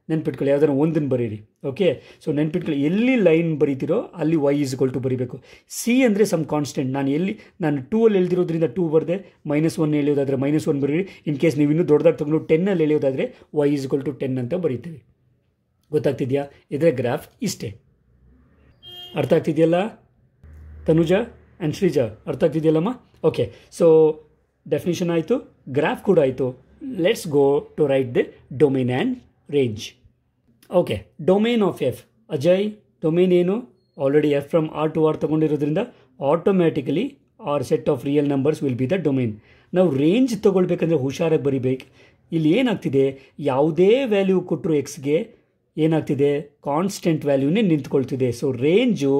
ನೆನ್ಪಿಟ್ಕೊಳ್ಳಿ, ಯಾವ್ದಾದ್ರು ಒಂದನ್ನು ಬರೀರಿ. ಓಕೆ, ಸೊ ನೆನ್ಪಿಟ್ಕೊಳ್ಳಿ, ಎಲ್ಲಿ ಲೈನ್ ಬರೀತಿರೋ ಅಲ್ಲಿ y ಈಸ್ ಈಕ್ವಲ್ ಟು ಬರೀಬೇಕು. ಸಿ ಅಂದರೆ ಸಮ್ ಕಾನ್ಸ್ಟೆಂಟ್. ನಾನು 2 ಅಲ್ಲಿ ಎಳ್ದಿರೋದ್ರಿಂದ 2 ಬರೆದೆ, -1 ಎಳೆಯೋದಾದರೆ -1 ಬರೀರಿ. ಇನ್ ಕೇಸ್ ನೀವು ಇನ್ನೂ ದೊಡ್ಡದಾಗಿ ತಗೊಂಡು 10 ಅಲ್ಲಿ ಎಳೆಯೋದಾದರೆ y ಈಸ್ ಈಕ್ವಲ್ ಟು 10 ಅಂತ ಬರೀತೀವಿ. ಗೊತ್ತಾಗ್ತಿದೆಯಾ? ಇದರ ಗ್ರಾಫ್ ಇಷ್ಟೇ. ಅರ್ಥ ಆಗ್ತಿದೆಯಲ್ಲ ತನುಜಾ ಆ್ಯಂಡ್ ಶ್ರೀಜಾ? ಅರ್ಥ ಆಗ್ತಿದೆಯಲ್ಲಮ್ಮ? ಓಕೆ, ಸೊ ಡೆಫಿನಿಷನ್ ಆಯಿತು, ಗ್ರಾಫ್ ಕೂಡ ಆಯಿತು. Let's go to write the domain and range. Okay, domain of F. Ajay, domain ಏನು? Already F from R to R ತೊಗೊಂಡಿರೋದ್ರಿಂದ automatically R set of real numbers will be the domain. ನಾವು range ತೊಗೊಳ್ಬೇಕಂದ್ರೆ ಹುಷಾರಾಗಿ ಬರಿಬೇಕು. ಇಲ್ಲಿ ಏನಾಗ್ತಿದೆ, ಯಾವುದೇ ವ್ಯಾಲ್ಯೂ ಕೊಟ್ಟರು ಎಕ್ಸ್ಗೆ ಏನಾಗ್ತಿದೆ, ಕಾನ್ಸ್ಟೆಂಟ್ ವ್ಯಾಲ್ಯೂನೇ ನಿಂತ್ಕೊಳ್ತಿದೆ. ಸೊ ರೇಂಜು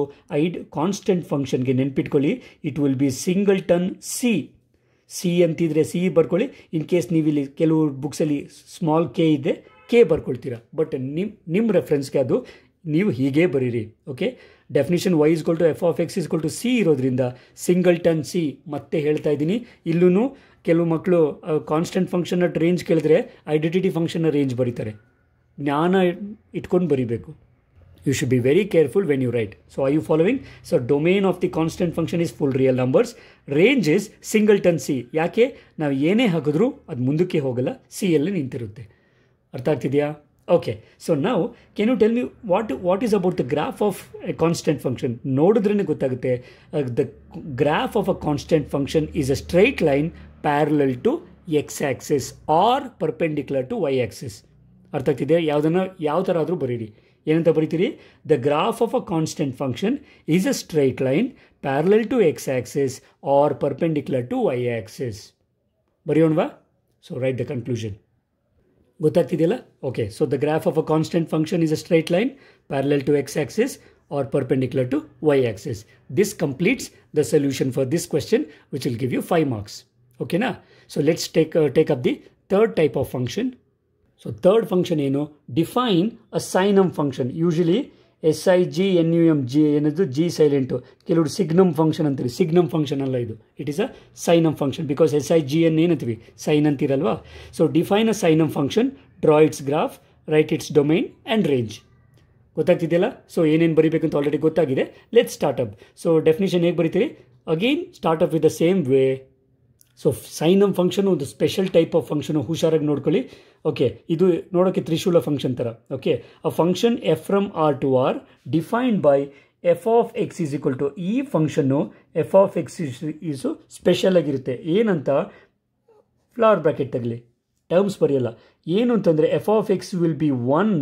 ಕಾನ್ಸ್ಟೆಂಟ್ ಫಂಕ್ಷನ್ಗೆ ನೆನ್ಪಿಟ್ಕೊಳ್ಳಿ, it will be singleton C ಅಂತಿದ್ರೆ ಸಿ ಬರ್ಕೊಳ್ಳಿ. ಇನ್ ಕೇಸ್ ನೀವು ಇಲ್ಲಿ ಕೆಲವು ಬುಕ್ಸಲ್ಲಿ ಸ್ಮಾಲ್ ಕೆ ಇದೆ, ಕೆ ಬರ್ಕೊಳ್ತೀರಾ. ಬಟ್ ನಿಮ್ಮ ರೆಫರೆನ್ಸ್ಗೆ ಅದು ನೀವು ಹೀಗೆ ಬರೀರಿ. Okay, definition y is equal to F of X is equal to C ಇರೋದ್ರಿಂದ ಸಿಂಗಲ್ಟನ್ ಸಿ. ಮತ್ತೆ ಹೇಳ್ತಾ ಇದ್ದೀನಿ, ಇಲ್ಲೂ ಕೆಲವು ಮಕ್ಕಳು ಕಾನ್ಸ್ಟೆಂಟ್ ಫಂಕ್ಷನ್ನ ರೇಂಜ್ ಕೇಳಿದ್ರೆ ಐಡೆಂಟಿಟಿ ಫಂಕ್ಷನ್ನ ರೇಂಜ್ ಬರೀತಾರೆ. ಜ್ಞಾನ ಇಟ್ಕೊಂಡು ಬರೀಬೇಕು. You should be very careful when you write. So are you following? So domain of the constant function is full real numbers. Range is singleton C. ಯಾಕೆ? ನಾವು ಏನೇ ಹಾಕಿದ್ರೂ ಅದು ಮುಂದಕ್ಕೆ ಹೋಗಲ್ಲ, ಸಿ ಯಲ್ಲಿ ನಿಂತಿರುತ್ತೆ. ಅರ್ಥ ಆಗ್ತಿದೆಯಾ? ಓಕೆ, ಸೊ ನಾವು can you tell me what is about the graph of a constant function? ನೋಡಿದ್ರೇ ಗೊತ್ತಾಗುತ್ತೆ. The graph of a constant function is a straight line parallel to X axis or perpendicular to Y axis. ಅರ್ಥ ಆಗ್ತಿದೆ? ಯಾವ ಥರ ಆದರೂ ಬರೀರಿ. ಏನಂತ ಬರೀತೀರಿ? The graph of a constant function is a straight line parallel to X axis or perpendicular to Y axis. ಬರೆಯೋಣವಾ? So write the conclusion. ಗೊತ್ತಾಗ್ತಿದೆಯಲ್ಲ? Okay, so the graph of a constant function is a straight line parallel to X axis or perpendicular to y-axis. This completes the solution for this question, which will give you 5 marks. Okay na? So let's take up the third type of function. So third function ಏನು? Define a Synonym function. Usually SIGNUM, G ಏನದು G silent, ಕೆಲವರು Signum function ಅಂತೀವಿ. Signum function ಅಲ್ಲ ಇದು, it is a Synonym function because SIGN ಏನಂತೀವಿ, sign ಅಂತೀರಲ್ವಾ. So define a Synonym function, draw its graph, write its domain and range. ಗೊತ್ತಾಗ್ತಿದೆಯಲ್ಲ? So ಏನೇನು ಬರೀಬೇಕಂತ already ಗೊತ್ತಾಗಿದೆ. Let's start up. So definition ಹೇಗೆ ಬರೀತೀರಿ? Again start up with the same way. So signum function ಒಂದು special type of function, ಹುಷಾರಾಗಿ ನೋಡ್ಕೊಳ್ಳಿ. Okay, ಇದು ನೋಡೋಕ್ಕೆ ತ್ರಿಶೂಲ ಫಂಕ್ಷನ್ ಥರ. Okay, a function F from R to R defined by F of X is equal to, ಈ ಫಂಕ್ಷನ್ನು F of X is special ಆಗಿರುತ್ತೆ. ಏನಂತ ಫ್ಲವರ್ ಬ್ರ್ಯಾಕೆಟ್ ತಗಲಿ, ಟರ್ಮ್ಸ್ ಬರೆಯಲ್ಲ. ಏನು ಅಂತಂದರೆ F of X will be 1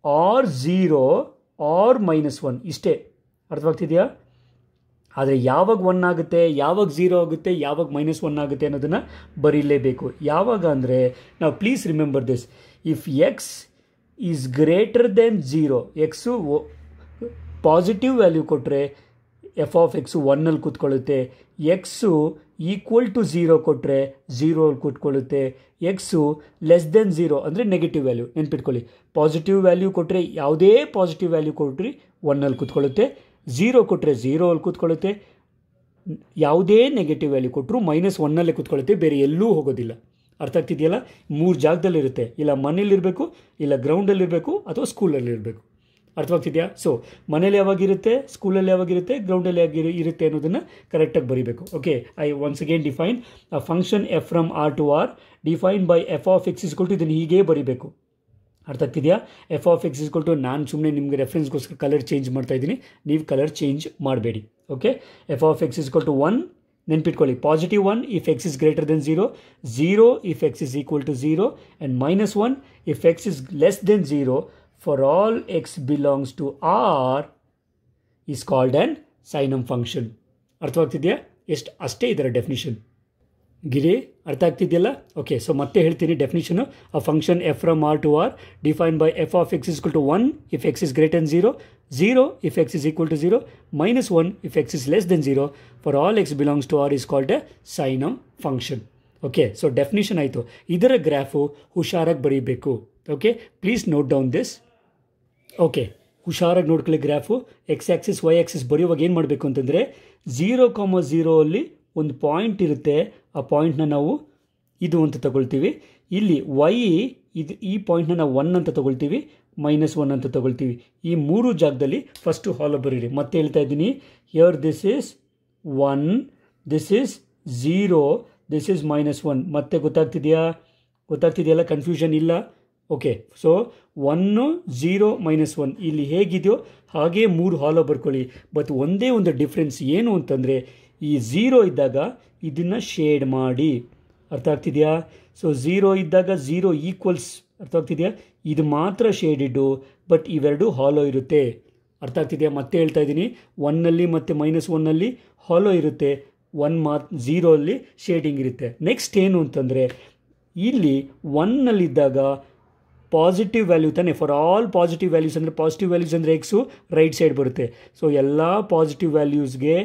or 0 or -1 ಇಷ್ಟೇ. ಅರ್ಥವಾಗ್ತಿದೆಯಾ? ಆದರೆ ಯಾವಾಗ 1 ಆಗುತ್ತೆ, ಯಾವಾಗ 0 ಆಗುತ್ತೆ, ಯಾವಾಗ -1 ಆಗುತ್ತೆ ಅನ್ನೋದನ್ನು ಬರೀಲೇಬೇಕು. ಯಾವಾಗ ಅಂದರೆ, ನಾವು please remember this, if X is greater than 0, X positive value ಕೊಟ್ಟರೆ ಎಫ್ ಆಫ್ ಎಕ್ಸು 1ಅಲ್ಲಿ ಕೂತ್ಕೊಳ್ಳುತ್ತೆ. ಎಕ್ಸು ಈಕ್ವಲ್ ಟು 0 ಕೊಟ್ಟರೆ 0 ಅಲ್ಲಿ ಕೂತ್ಕೊಳ್ಳುತ್ತೆ. ಎಕ್ಸು ಲೆಸ್ ದೆನ್ 0 ಅಂದರೆ ನೆಗೆಟಿವ್ ವ್ಯಾಲ್ಯೂ. ನೆನ್ಪಿಟ್ಕೊಳ್ಳಿ, ಪಾಸಿಟಿವ್ ವ್ಯಾಲ್ಯೂ ಕೊಟ್ಟರೆ ಯಾವುದೇ ಪಾಸಿಟಿವ್ ವ್ಯಾಲ್ಯೂ ಕೊಟ್ಟರೆ 1ಅಲ್ಲಿ ಕೂತ್ಕೊಳ್ಳುತ್ತೆ. 0 ಕೊಟ್ಟರೆ 0 ಅಲ್ಲಿ ಕೂತ್ಕೊಳ್ಳುತ್ತೆ. ಯಾವುದೇ ನೆಗೆಟಿವ್ ವ್ಯಾಲ್ಯೂ ಕೊಟ್ಟರು -1ಅಲ್ಲೇ ಕೂತ್ಕೊಳ್ಳುತ್ತೆ, ಬೇರೆ ಎಲ್ಲೂ ಹೋಗೋದಿಲ್ಲ. ಅರ್ಥ ಆಗ್ತಿದೆಯಲ್ಲ? 3 ಜಾಗದಲ್ಲಿರುತ್ತೆ. ಇಲ್ಲ ಮನೇಲಿರಬೇಕು, ಇಲ್ಲ ಗ್ರೌಂಡಲ್ಲಿರಬೇಕು, ಅಥವಾ ಸ್ಕೂಲಲ್ಲಿರಬೇಕು. ಅರ್ಥವಾಗ್ತಿದೆಯಾ? ಸೊ ಮನೇಲಿ ಯಾವಾಗಿರುತ್ತೆ, ಸ್ಕೂಲಲ್ಲಿ ಯಾವಾಗಿರುತ್ತೆ, ಗ್ರೌಂಡಲ್ಲಿ ಇರುತ್ತೆ ಅನ್ನೋದನ್ನು ಕರೆಕ್ಟಾಗಿ ಬರೀಬೇಕು. Okay, I once again define a function F from R to R define by F of X is equal to, ಇದನ್ನು ಹೀಗೆ ಬರೀಬೇಕು. ಅರ್ಥ ಆಗ್ತಿದೆಯಾ? F of X is equal to, ನಾನು ಸುಮ್ಮನೆ ನಿಮಗೆ ರೆಫರೆನ್ಸ್ಗೋಸ್ಕರ ಕಲರ್ ಚೇಂಜ್ ಮಾಡ್ತಾ ಇದ್ದೀನಿ, ನೀವು ಕಲರ್ ಚೇಂಜ್ ಮಾಡಬೇಡಿ. Okay, F of X is equal to 1, ನೆನ್ಪಿಟ್ಕೊಳ್ಳಿ, positive 1 if X is greater than 0, 0 if X is equal to 0, and -1 if X is less than 0. For all x belongs to R is called an Synonym function. ಅರ್ಥವಾಗ್ತಿದೆಯಾ? ಅಷ್ಟೇ ಇದರ definition. ಗಿರಿ ಅರ್ಥ ಆಗ್ತಿದೆಯಲ್ಲ? Okay, so ಮತ್ತೆ ಹೇಳ್ತೀನಿ definition. A function F from R to R define by F of X is equal to 1 if X is greater than 0, 0 if X is equal to 0, -1 if X is less than 0. For all X belongs to R is called a Synonym function. Okay, so definition ಆಯಿತು. ಇದರ graph ಹುಷಾರಾಗಿ ಬರೀಬೇಕು. Okay, please note down this. Okay, ಹುಷಾರಾಗಿ ನೋಡ್ಕೊಳ್ಳಿ graph. X axis Y Axis ಬರೆಯುವಾಗ ಏನು ಮಾಡಬೇಕು ಅಂತಂದರೆ 0,0 ಅಲ್ಲಿ ಒಂದು ಪಾಯಿಂಟ್ ಇರುತ್ತೆ. ಆ ಪಾಯಿಂಟ್ನ ನಾವು ಇದು ಅಂತ ತಗೊಳ್ತೀವಿ. ಇಲ್ಲಿ ವೈ ಇದು ಈ ಪಾಯಿಂಟ್ನ ನಾವು 1 ಅಂತ ತಗೊಳ್ತೀವಿ, -1 ಅಂತ ತಗೊಳ್ತೀವಿ. ಈ 3 ಜಾಗದಲ್ಲಿ ಫಸ್ಟು ಹಾಲೋ ಬರೀರಿ. ಮತ್ತೆ ಹೇಳ್ತಾ ಇದ್ದೀನಿ, here this is 1, this is 0, this is -1. ಮತ್ತೆ ಗೊತ್ತಾಗ್ತಿದೆಯಲ್ಲ, ಕನ್ಫ್ಯೂಷನ್ ಇಲ್ಲ. ಓಕೆ, ಸೊ 1, 0, -1 ಇಲ್ಲಿ ಹೇಗಿದೆಯೋ ಹಾಗೇ 3 ಹಾಲೋ ಬರ್ಕೊಳ್ಳಿ. ಬಟ್ ಒಂದೇ ಒಂದು ಡಿಫ್ರೆನ್ಸ್ ಏನು ಅಂತಂದರೆ, ಈ 0 ಇದ್ದಾಗ ಇದನ್ನು ಶೇಡ್ ಮಾಡಿ. ಅರ್ಥ ಆಗ್ತಿದೆಯಾ? ಸೊ 0 ಇದ್ದಾಗ 0 ಈಕ್ವಲ್ಸ್, ಅರ್ಥ ಆಗ್ತಿದೆಯಾ? ಇದು ಮಾತ್ರ ಶೇಡಿಡು, ಬಟ್ ಇವೆರಡು ಹಾಲೋ ಇರುತ್ತೆ. ಅರ್ಥ ಆಗ್ತಿದೆಯಾ? ಮತ್ತೆ ಹೇಳ್ತಾ ಇದ್ದೀನಿ, 1ನಲ್ಲಿ ಮತ್ತು -1ನಲ್ಲಿ ಹಾಲೋ ಇರುತ್ತೆ, 0 ಅಲ್ಲಿ ಶೇಡಿಂಗ್ ಇರುತ್ತೆ. ನೆಕ್ಸ್ಟ್ ಏನು ಅಂತಂದರೆ, ಇಲ್ಲಿ 1ನಲ್ಲಿದ್ದಾಗ ಪಾಸಿಟಿವ್ ವ್ಯಾಲ್ಯೂ ತಾನೆ, ಫಾರ್ ಆಲ್ ಪಾಸಿಟಿವ್ ವ್ಯಾಲ್ಯೂಸ್ ಅಂದರೆ ಪಾಸಿಟಿವ್ ವ್ಯಾಲ್ಯೂಸ್ ಅಂದರೆ ಎಕ್ಸು ರೈಟ್ ಸೈಡ್ ಬರುತ್ತೆ. ಸೊ ಎಲ್ಲ ಪಾಸಿಟಿವ್ ವ್ಯಾಲ್ಯೂಸ್ಗೆ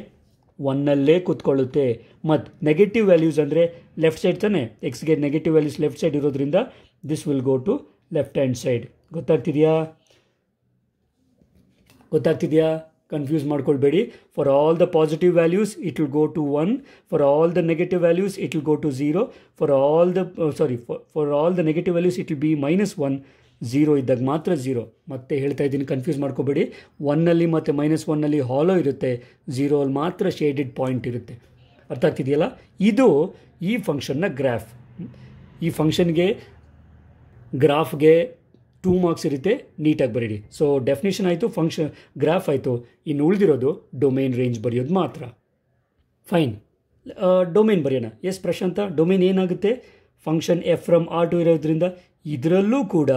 1ನಲ್ಲೇ ಕೂತ್ಕೊಳ್ಳುತ್ತೆ. ಮತ್ತು ನೆಗೆಟಿವ್ ವ್ಯಾಲ್ಯೂಸ್ ಅಂದರೆ ಲೆಫ್ಟ್ ಸೈಡ್ ತಾನೆ, ಎಕ್ಸ್ಗೆ ನೆಗೆಟಿವ್ ವ್ಯಾಲ್ಯೂಸ್ ಲೆಫ್ಟ್ ಸೈಡ್ ಇರೋದ್ರಿಂದ this will go to left hand side. ಗೊತ್ತಾಗ್ತಿದೆಯಾ? ಕನ್ಫ್ಯೂಸ್ ಮಾಡ್ಕೊಳ್ಬೇಡಿ. For all the positive values it will go to 1, for all the negative values it will go to 0, for all the negative values it will be -1. 0 ಇದ್ದಾಗ ಮಾತ್ರ 0. ಮತ್ತೆ ಹೇಳ್ತಾ ಇದ್ದೀನಿ, confuse ಮಾಡ್ಕೋಬೇಡಿ. 1ನಲ್ಲಿ ಮತ್ತು -1ನಲ್ಲಿ ಹಾಲೋ ಇರುತ್ತೆ, 0 ಅಲ್ಲಿ ಮಾತ್ರ ಶೇಡೆಡ್ ಪಾಯಿಂಟ್ ಇರುತ್ತೆ. ಅರ್ಥ ಆಗ್ತಿದೆಯಲ್ಲ? ಇದು ಈ ಫಂಕ್ಷನ್ನ ಗ್ರಾಫ್. ಈ ಫಂಕ್ಷನ್ಗೆ ಗ್ರಾಫ್ಗೆ 2 ಮಾರ್ಕ್ಸ್ ಇರುತ್ತೆ, ನೀಟಾಗಿ ಬರೀರಿ. ಸೊ ಡೆಫಿನೇಷನ್ ಆಯಿತು, ಫಂಕ್ಷನ್ ಗ್ರಾಫ್ ಆಯಿತು. ಇನ್ನು ಉಳಿದಿರೋದು ಡೊಮೇನ್ ರೇಂಜ್ ಬರೆಯೋದು ಮಾತ್ರ. ಫೈನ್, ಡೊಮೇನ್ ಬರೆಯೋಣ. ಎಸ್ ಪ್ರಶಾಂತ, ಡೊಮೇನ್ ಏನಾಗುತ್ತೆ? Function F from R to ಇರೋದ್ರಿಂದ ಇದರಲ್ಲೂ ಕೂಡ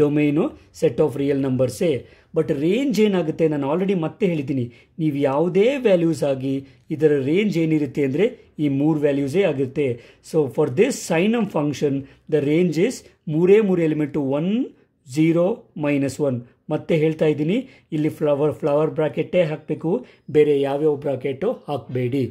ಡೊಮೇನು ಸೆಟ್ ಆಫ್ ರಿಯಲ್ ನಂಬರ್ಸೇ. ಬಟ್ ರೇಂಜ್ ಏನಾಗುತ್ತೆ, ನಾನು ಆಲ್ರೆಡಿ ಮತ್ತೆ ಹೇಳಿದ್ದೀನಿ, ನೀವು ಯಾವುದೇ ವ್ಯಾಲ್ಯೂಸ್ ಆಗಿ ಇದರ ರೇಂಜ್ ಏನಿರುತ್ತೆ ಅಂದರೆ ಈ 3 ವ್ಯಾಲ್ಯೂಸೇ ಆಗುತ್ತೆ. So for this signum function the range is 3 element 1, 0, -1. ಮತ್ತೆ ಹೇಳ್ತಾ ಇದ್ದೀನಿ, ಇಲ್ಲಿ ಫ್ಲವರ್ ಬ್ರಾಕೆಟೇ ಹಾಕಬೇಕು, ಬೇರೆ ಯಾವ್ಯಾವ ಬ್ರಾಕೆಟು ಹಾಕಬೇಡಿ.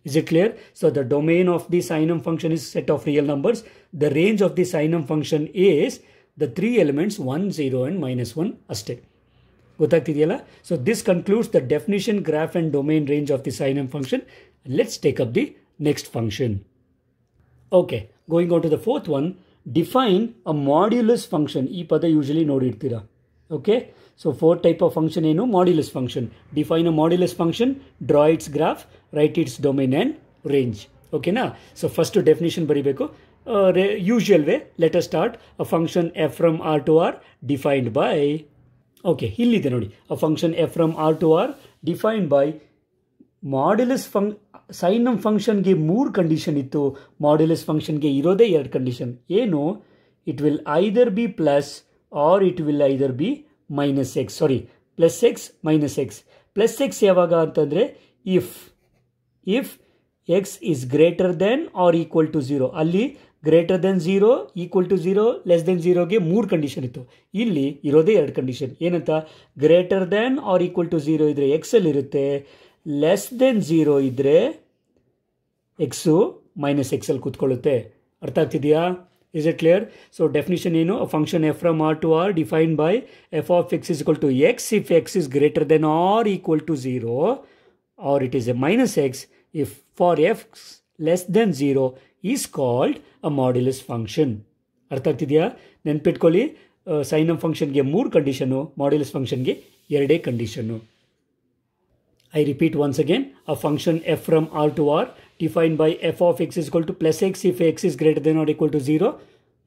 Is it clear? So the domain of the Synonym function is set of real numbers. The range of the Synonym function is the 3 elements 1, 0 and -1 ಅಷ್ಟೇ. ಗೊತ್ತಾಗ್ತಿದೆಯಲ್ಲ? So this concludes the definition, graph and domain range of the Synonym function. Let's take up the next function. Okay, going on to the fourth one, define a modulus function. ಈ ಪದ usually ನೋಡಿರ್ತೀರಾ. Okay, so 4 type of function ಏನು? Modulus function. Define a modulus function, draw its graph, write its domain and range. Okay na? So first definition ಬರಿಬೇಕು. Usual way, let us start. A function f from r to r defined by, okay, ಇಲ್ಲಿದೆ ನೋಡಿ, a function f from r to r defined by modulus Synonym ಫಂಕ್ಷನ್ಗೆ 3 condition ಇತ್ತು. Modulus ಫಂಕ್ಷನ್ಗೆ ಇರೋದೇ 2 condition. ಏನು? It will either be plus or it will either be -x. Sorry, +x -x. +x ಯಾವಾಗ ಅಂತಂದರೆ ಇಫ್ x is greater than or equal to 0. ಅಲ್ಲಿ greater than 0, equal to 0, less than 0ಗೆ 3 condition ಇತ್ತು. ಇಲ್ಲಿ ಇರೋದೇ 2 ಕಂಡೀಷನ್. ಏನಂತ? greater than or equal to 0 ಇದ್ರೆ x ಅಲ್ಲಿ ಇರುತ್ತೆ, ಲೆಸ್ ದೆನ್ 0 ಇದ್ದರೆ ಎಕ್ಸು -x ಅಲ್ಲಿ ಕೂತ್ಕೊಳ್ಳುತ್ತೆ. ಅರ್ಥ ಆಗ್ತಿದೆಯಾ? Is it clear? So definition ಏನು? A function f from r to r defined by f of x is equal to x if x is greater than or equal to 0, or it is a -x if for f less than 0 is called a modulus function. ಅರ್ಥ ಆಗ್ತಿದೆಯಾ? ನೆನ್ಪಿಟ್ಕೊಳ್ಳಿ, ಸೈನಮ್ ಫಂಕ್ಷನ್ಗೆ 3 condition, modulus ಫಂಕ್ಷನ್ಗೆ 2 condition. I repeat once again, a function f from r to r defined by f of x is equal to +x if x is greater than or equal to 0,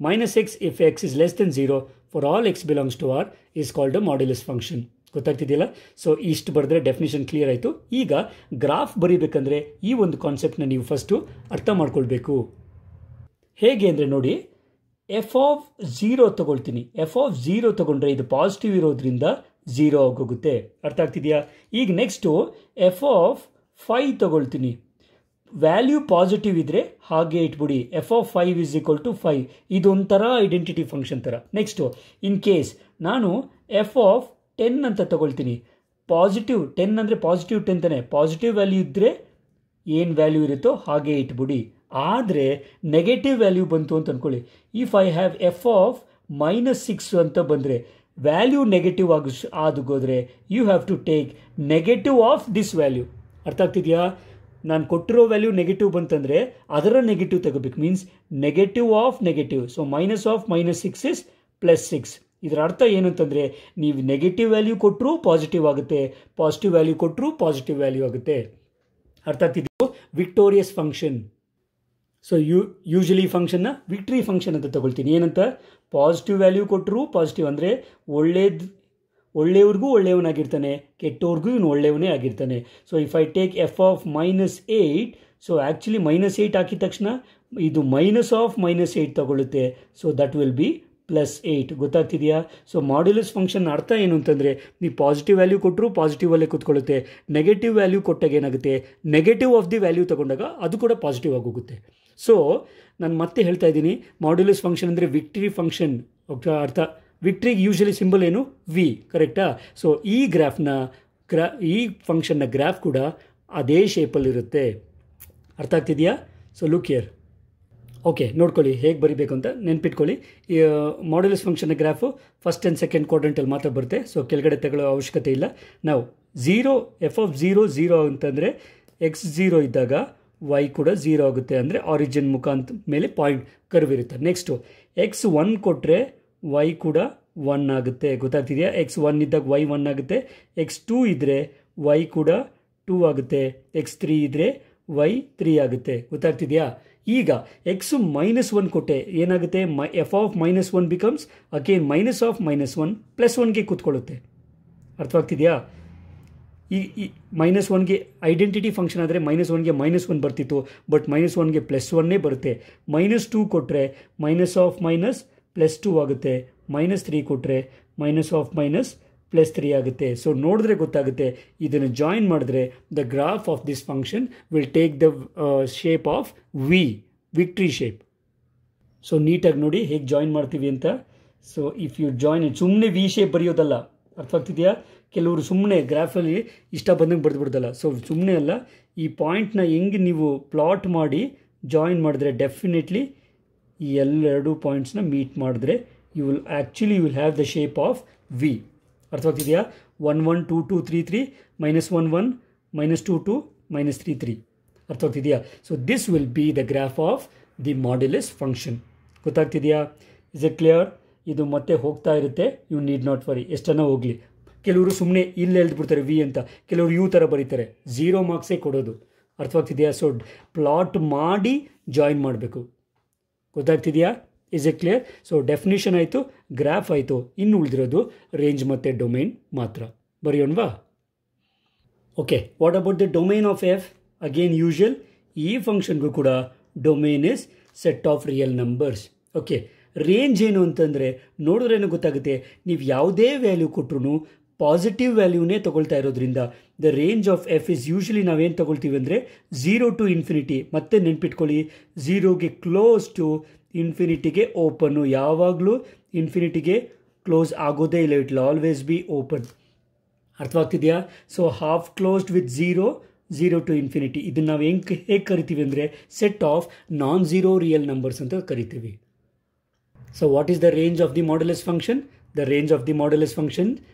-x if x is less than 0, for all x belongs to r is called a modulus function. ಗೊತ್ತಾಗ್ತಿದೆಯಲ್ಲ? So ಇಷ್ಟು ಬರೆದ್ರೆ definition clear ಆಯಿತು. ಈಗ graph ಬರೀಬೇಕಂದ್ರೆ ಈ ಒಂದು ಕಾನ್ಸೆಪ್ಟ್ನ ನೀವು first ಅರ್ಥ ಮಾಡ್ಕೊಳ್ಬೇಕು. ಹೇಗೆ ಅಂದರೆ ನೋಡಿ, ಎಫ್ ಆಫ್ 0 ತಗೊಳ್ತೀನಿ. ಎಫ್ ಆಫ್ 0 ತಗೊಂಡ್ರೆ ಇದು ಪಾಸಿಟಿವ್ ಇರೋದ್ರಿಂದ 0 ಆಗೋಗುತ್ತೆ. ಅರ್ಥ ಆಗ್ತಿದೆಯಾ? ಈಗ ನೆಕ್ಸ್ಟು ಎಫ್ ಆಫ್ 5 ತಗೊಳ್ತೀನಿ. ವ್ಯಾಲ್ಯೂ ಪಾಸಿಟಿವ್ ಇದ್ದರೆ ಹಾಗೆ ಇಟ್ಬಿಡಿ. F of 5 is equal to 5. ಇದೊಂಥರ ಐಡೆಂಟಿಟಿ ಫಂಕ್ಷನ್ ಥರ. ನೆಕ್ಸ್ಟು ಇನ್ ಕೇಸ್ ನಾನು ಎಫ್ ಆಫ್ 10 ಅಂತ ತಗೊಳ್ತೀನಿ. ಪಾಸಿಟಿವ್ 10 ಅಂದರೆ ಪಾಸಿಟಿವ್ 10 ತಾನೆ. ಪಾಸಿಟಿವ್ ವ್ಯಾಲ್ಯೂ ಇದ್ದರೆ ಏನು ವ್ಯಾಲ್ಯೂ ಇರುತ್ತೋ ಹಾಗೆ ಇಟ್ಬಿಡಿ. ಆದರೆ ನೆಗೆಟಿವ್ ವ್ಯಾಲ್ಯೂ ಬಂತು ಅಂತ ಅಂದ್ಕೊಳ್ಳಿ. If I have F of -6 ಅಂತ ಬಂದರೆ ವ್ಯಾಲ್ಯೂ ನೆಗೆಟಿವ್ ಆಗೋದ್ರೆ you have to take negative of this value. ಅರ್ಥ ಆಗ್ತಿದೆಯಾ? ನಾನು ಕೊಟ್ಟಿರೋ ವ್ಯಾಲ್ಯೂ ನೆಗೆಟಿವ್ ಬಂತಂದರೆ ಅದರ ನೆಗೆಟಿವ್ ತಗೋಬೇಕು. Means negative of negative. So minus of -6 is +6. ಇದರ ಅರ್ಥ ಏನು ಅಂತಂದರೆ ನೀವು ನೆಗೆಟಿವ್ ವ್ಯಾಲ್ಯೂ ಕೊಟ್ಟರೂ ಪಾಸಿಟಿವ್ ಆಗುತ್ತೆ, ಪಾಸಿಟಿವ್ ವ್ಯಾಲ್ಯೂ ಕೊಟ್ಟರೂ ಪಾಸಿಟಿವ್ ವ್ಯಾಲ್ಯೂ ಆಗುತ್ತೆ. ಅರ್ಥ ಆಗ್ತಿದೆಯೋ? Victorious function. ಸೊ ಯೂಶಲಿ ಫಂಕ್ಷನ್ನ ವಿಕ್ಟ್ರಿ ಫಂಕ್ಷನ್ ಅಂತ ತಗೊಳ್ತೀನಿ. ಏನಂತ? ಪಾಸಿಟಿವ್ ವ್ಯಾಲ್ಯೂ ಕೊಟ್ಟರು ಪಾಸಿಟಿವ್ ಅಂದರೆ ಒಳ್ಳೆಯವ್ರಿಗೂ ಒಳ್ಳೆಯವನಾಗಿರ್ತಾನೆ, ಕೆಟ್ಟವ್ರಿಗೂ ಇವನು ಒಳ್ಳೆಯವನೇ ಆಗಿರ್ತಾನೆ. So if I take F of -8, so actually -8 ಹಾಕಿದ ತಕ್ಷಣ ಇದು ಮೈನಸ್ ಆಫ್ -8 ತಗೊಳ್ಳುತ್ತೆ. So that will be +8. ಗೊತ್ತಾಗ್ತಿದೆಯಾ? ಸೊ ಮಾಡ್ಯುಲಸ್ ಫಂಕ್ಷನ್ ಅರ್ಥ ಏನು ಅಂತಂದರೆ ನೀವು ಪಾಸಿಟಿವ್ ವ್ಯಾಲ್ಯೂ ಕೊಟ್ಟರು ಪಾಸಿಟಿವಲ್ಲೇ ಕೂತ್ಕೊಳ್ಳುತ್ತೆ, ನೆಗೆಟಿವ್ ವ್ಯಾಲ್ಯೂ ಕೊಟ್ಟಾಗ ಏನಾಗುತ್ತೆ, ನೆಗೆಟಿವ್ ಆಫ್ ದಿ ವ್ಯಾಲ್ಯೂ ತಗೊಂಡಾಗ ಅದು ಕೂಡ ಪಾಸಿಟಿವ್ ಆಗೋಗುತ್ತೆ. ಸೊ ನಾನು ಮತ್ತೆ ಹೇಳ್ತಾ ಇದ್ದೀನಿ, ಮಾಡ್ಯುಲಸ್ ಫಂಕ್ಷನ್ ಅಂದರೆ ವಿಕ್ಟ್ರಿ ಫಂಕ್ಷನ್. ಅರ್ಥ? ವಿಕ್ಟ್ರಿಗೆ ಯೂಶಲಿ ಸಿಂಬಲ್ ಏನು? ವಿ. ಕರೆಕ್ಟಾ? ಸೊ ಈ ಈ ಫಂಕ್ಷನ್ನ ಗ್ರಾಫ್ ಕೂಡ ಅದೇ ಶೇಪಲ್ಲಿರುತ್ತೆ. ಅರ್ಥ ಆಗ್ತಿದೆಯಾ? So look here. ಓಕೆ, ನೋಡ್ಕೊಳ್ಳಿ ಹೇಗೆ ಬರೀಬೇಕು ಅಂತ ನೆನ್ಪಿಟ್ಕೊಳ್ಳಿ. ಮಾಡ್ಯುಲಸ್ ಫಂಕ್ಷನ್ನ ಗ್ರಾಫು ಫಸ್ಟ್ ಆ್ಯಂಡ್ ಸೆಕೆಂಡ್ ಕ್ವಾಡ್ರಂಟಲ್ಲಿ ಮಾತ್ರ ಬರುತ್ತೆ. ಸೊ ಕೆಳಗಡೆ ತಗೊಳ್ಳೋ ಅವಶ್ಯಕತೆ ಇಲ್ಲ. ನಾವು ಎಫ್ ಆಫ್ 0 ಅಂತಂದರೆ x0 ಇದ್ದಾಗ y ಕೂಡ 0 ಆಗುತ್ತೆ. ಅಂದರೆ ಆರಿಜಿನ್ ಮುಖಾಂತರ ಮೇಲೆ ಪಾಯಿಂಟ್ ಕರ್ವ್ ಇರುತ್ತೆ. ನೆಕ್ಸ್ಟು x1 ಕೊಟ್ಟರೆ y ಕೂಡ 1 ಆಗುತ್ತೆ. ಗೊತ್ತಾಗ್ತಿದೆಯಾ? x1 ಇದ್ದಾಗ y 1 ಆಗುತ್ತೆ, x2 ಇದ್ದರೆ y ಕೂಡ 2 ಆಗುತ್ತೆ, x3 ಇದ್ದರೆ y 3 ಆಗುತ್ತೆ. ಗೊತ್ತಾಗ್ತಿದೆಯಾ? ಈಗ x -1 ಕೊಟ್ಟೆ ಏನಾಗುತ್ತೆ? F of -1 becomes again minus of -1 +1ಗೆ ಕೂತ್ಕೊಳ್ಳುತ್ತೆ. ಅರ್ಥವಾಗ್ತಿದೆಯಾ? ಈ -1ಗೆ ಐಡೆಂಟಿಟಿ ಫಂಕ್ಷನ್ ಆದರೆ -1ಗೆ -1 ಬರ್ತಿತ್ತು, ಬಟ್ -1ಗೆ +1 ಬರುತ್ತೆ. -2 ಕೊಟ್ಟರೆ ಮೈನಸ್ ಆಫ್ ಮೈನಸ್ +2 ಆಗುತ್ತೆ, -3 ಕೊಟ್ಟರೆ ಮೈನಸ್ ಆಫ್ ಮೈನಸ್ +3 ಆಗುತ್ತೆ. ಸೊ ನೋಡಿದ್ರೆ ಗೊತ್ತಾಗುತ್ತೆ. ಇದನ್ನು ಜಾಯಿನ್ ಮಾಡಿದ್ರೆ the graph of this function will take the shape of victory shape. So ನೀಟಾಗಿ ನೋಡಿ ಹೇಗೆ ಜಾಯಿನ್ ಮಾಡ್ತೀವಿ ಅಂತ. So if you join it, ಸುಮ್ಮನೆ ವಿ ಶೇಪ್ ಬರೆಯೋದಲ್ಲ. ಅರ್ಥವಾಗ್ತಿದೆಯಾ? ಕೆಲವರು ಸುಮ್ಮನೆ ಗ್ರಾಫಲ್ಲಿ ಇಷ್ಟ ಬಂದಂಗೆ ಬರೆದ್ಬಿಡ್ದಲ್ಲ. ಸೊ ಸುಮ್ಮನೆ ಅಲ್ಲ, ಈ ಪಾಯಿಂಟ್ನ ಹೆಂಗೆ ನೀವು ಪ್ಲಾಟ್ ಮಾಡಿ ಜಾಯಿನ್ ಮಾಡಿದ್ರೆ ಡೆಫಿನೆಟ್ಲಿ ಈ ಎರಡು ಪಾಯಿಂಟ್ಸ್ನ ಮೀಟ್ ಮಾಡಿದ್ರೆ you will have the shape of V. ಅರ್ಥವಾಗ್ತಿದೆಯಾ? 1 1 2 2 3 3 -1 1 -2 2 -3 3. ಅರ್ಥವಾಗ್ತಿದೆಯಾ? So this will be the graph of the modulus function. ಗೊತ್ತಾಗ್ತಿದೆಯಾ? Is a clear? ಇದು ಮತ್ತೆ ಹೋಗ್ತಾ ಇರುತ್ತೆ. You need not worry. ಎಷ್ಟನ್ನ ಹೋಗಲಿ. ಕೆಲವರು ಸುಮ್ಮನೆ ಇಲ್ಲಿ ಎಳ್ದುಬಿಡ್ತಾರೆ ವಿ ಅಂತ, ಕೆಲವರು ಯು ಥರ ಬರೀತಾರೆ. 0 ಮಾರ್ಕ್ಸೇ ಕೊಡೋದು. ಅರ್ಥವಾಗ್ತಿದೆಯಾ? ಸೊ ಪ್ಲಾಟ್ ಮಾಡಿ ಜಾಯಿನ್ ಮಾಡಬೇಕು. ಗೊತ್ತಾಗ್ತಿದೆಯಾ? Is a clear? So definition ಆಯಿತು, ಗ್ರಾಫ್ ಆಯಿತು, ಇನ್ನು ಉಳಿದಿರೋದು ರೇಂಜ್ ಮತ್ತು ಡೊಮೈನ್ ಮಾತ್ರ. ಬರೆಯೋಣವಾ? Okay, what about the domain of F? Again usual ಈ ಫಂಕ್ಷನ್ಗೂ ಕೂಡ domain is set of real numbers. Okay, range ಏನು ಅಂತಂದರೆ ನೋಡಿದ್ರೇನು ಗೊತ್ತಾಗುತ್ತೆ, ನೀವು ಯಾವುದೇ ವ್ಯಾಲ್ಯೂ ಕೊಟ್ಟರು ಪಾಸಿಟಿವ್ ವ್ಯಾಲ್ಯೂನೇ ತೊಗೊಳ್ತಾ ಇರೋದ್ರಿಂದ the range of F is usually ನಾವೇನು ತೊಗೊಳ್ತೀವಿ ಅಂದರೆ 0 to ∞. ಮತ್ತೆ ನೆನ್ಪಿಟ್ಕೊಳ್ಳಿ, 0ಗೆ ಕ್ಲೋಸ್ ಟು ಇನ್ಫಿನಿಟಿಗೆ ಓಪನ್ನು. ಯಾವಾಗಲೂ ಇನ್ಫಿನಿಟಿಗೆ ಕ್ಲೋಸ್ ಆಗೋದೇ ಇಲ್ಲ. It will always be open. ಅರ್ಥವಾಗ್ತಿದೆಯಾ? So half closed with 0 to ∞. ಇದನ್ನು ನಾವು ಹೇಗೆ ಕರಿತೀವಿ ಅಂದರೆ set of nonzero real numbers ಅಂತ ಕರಿತೀವಿ. So what is the range of the modulus function? The range of the modulus function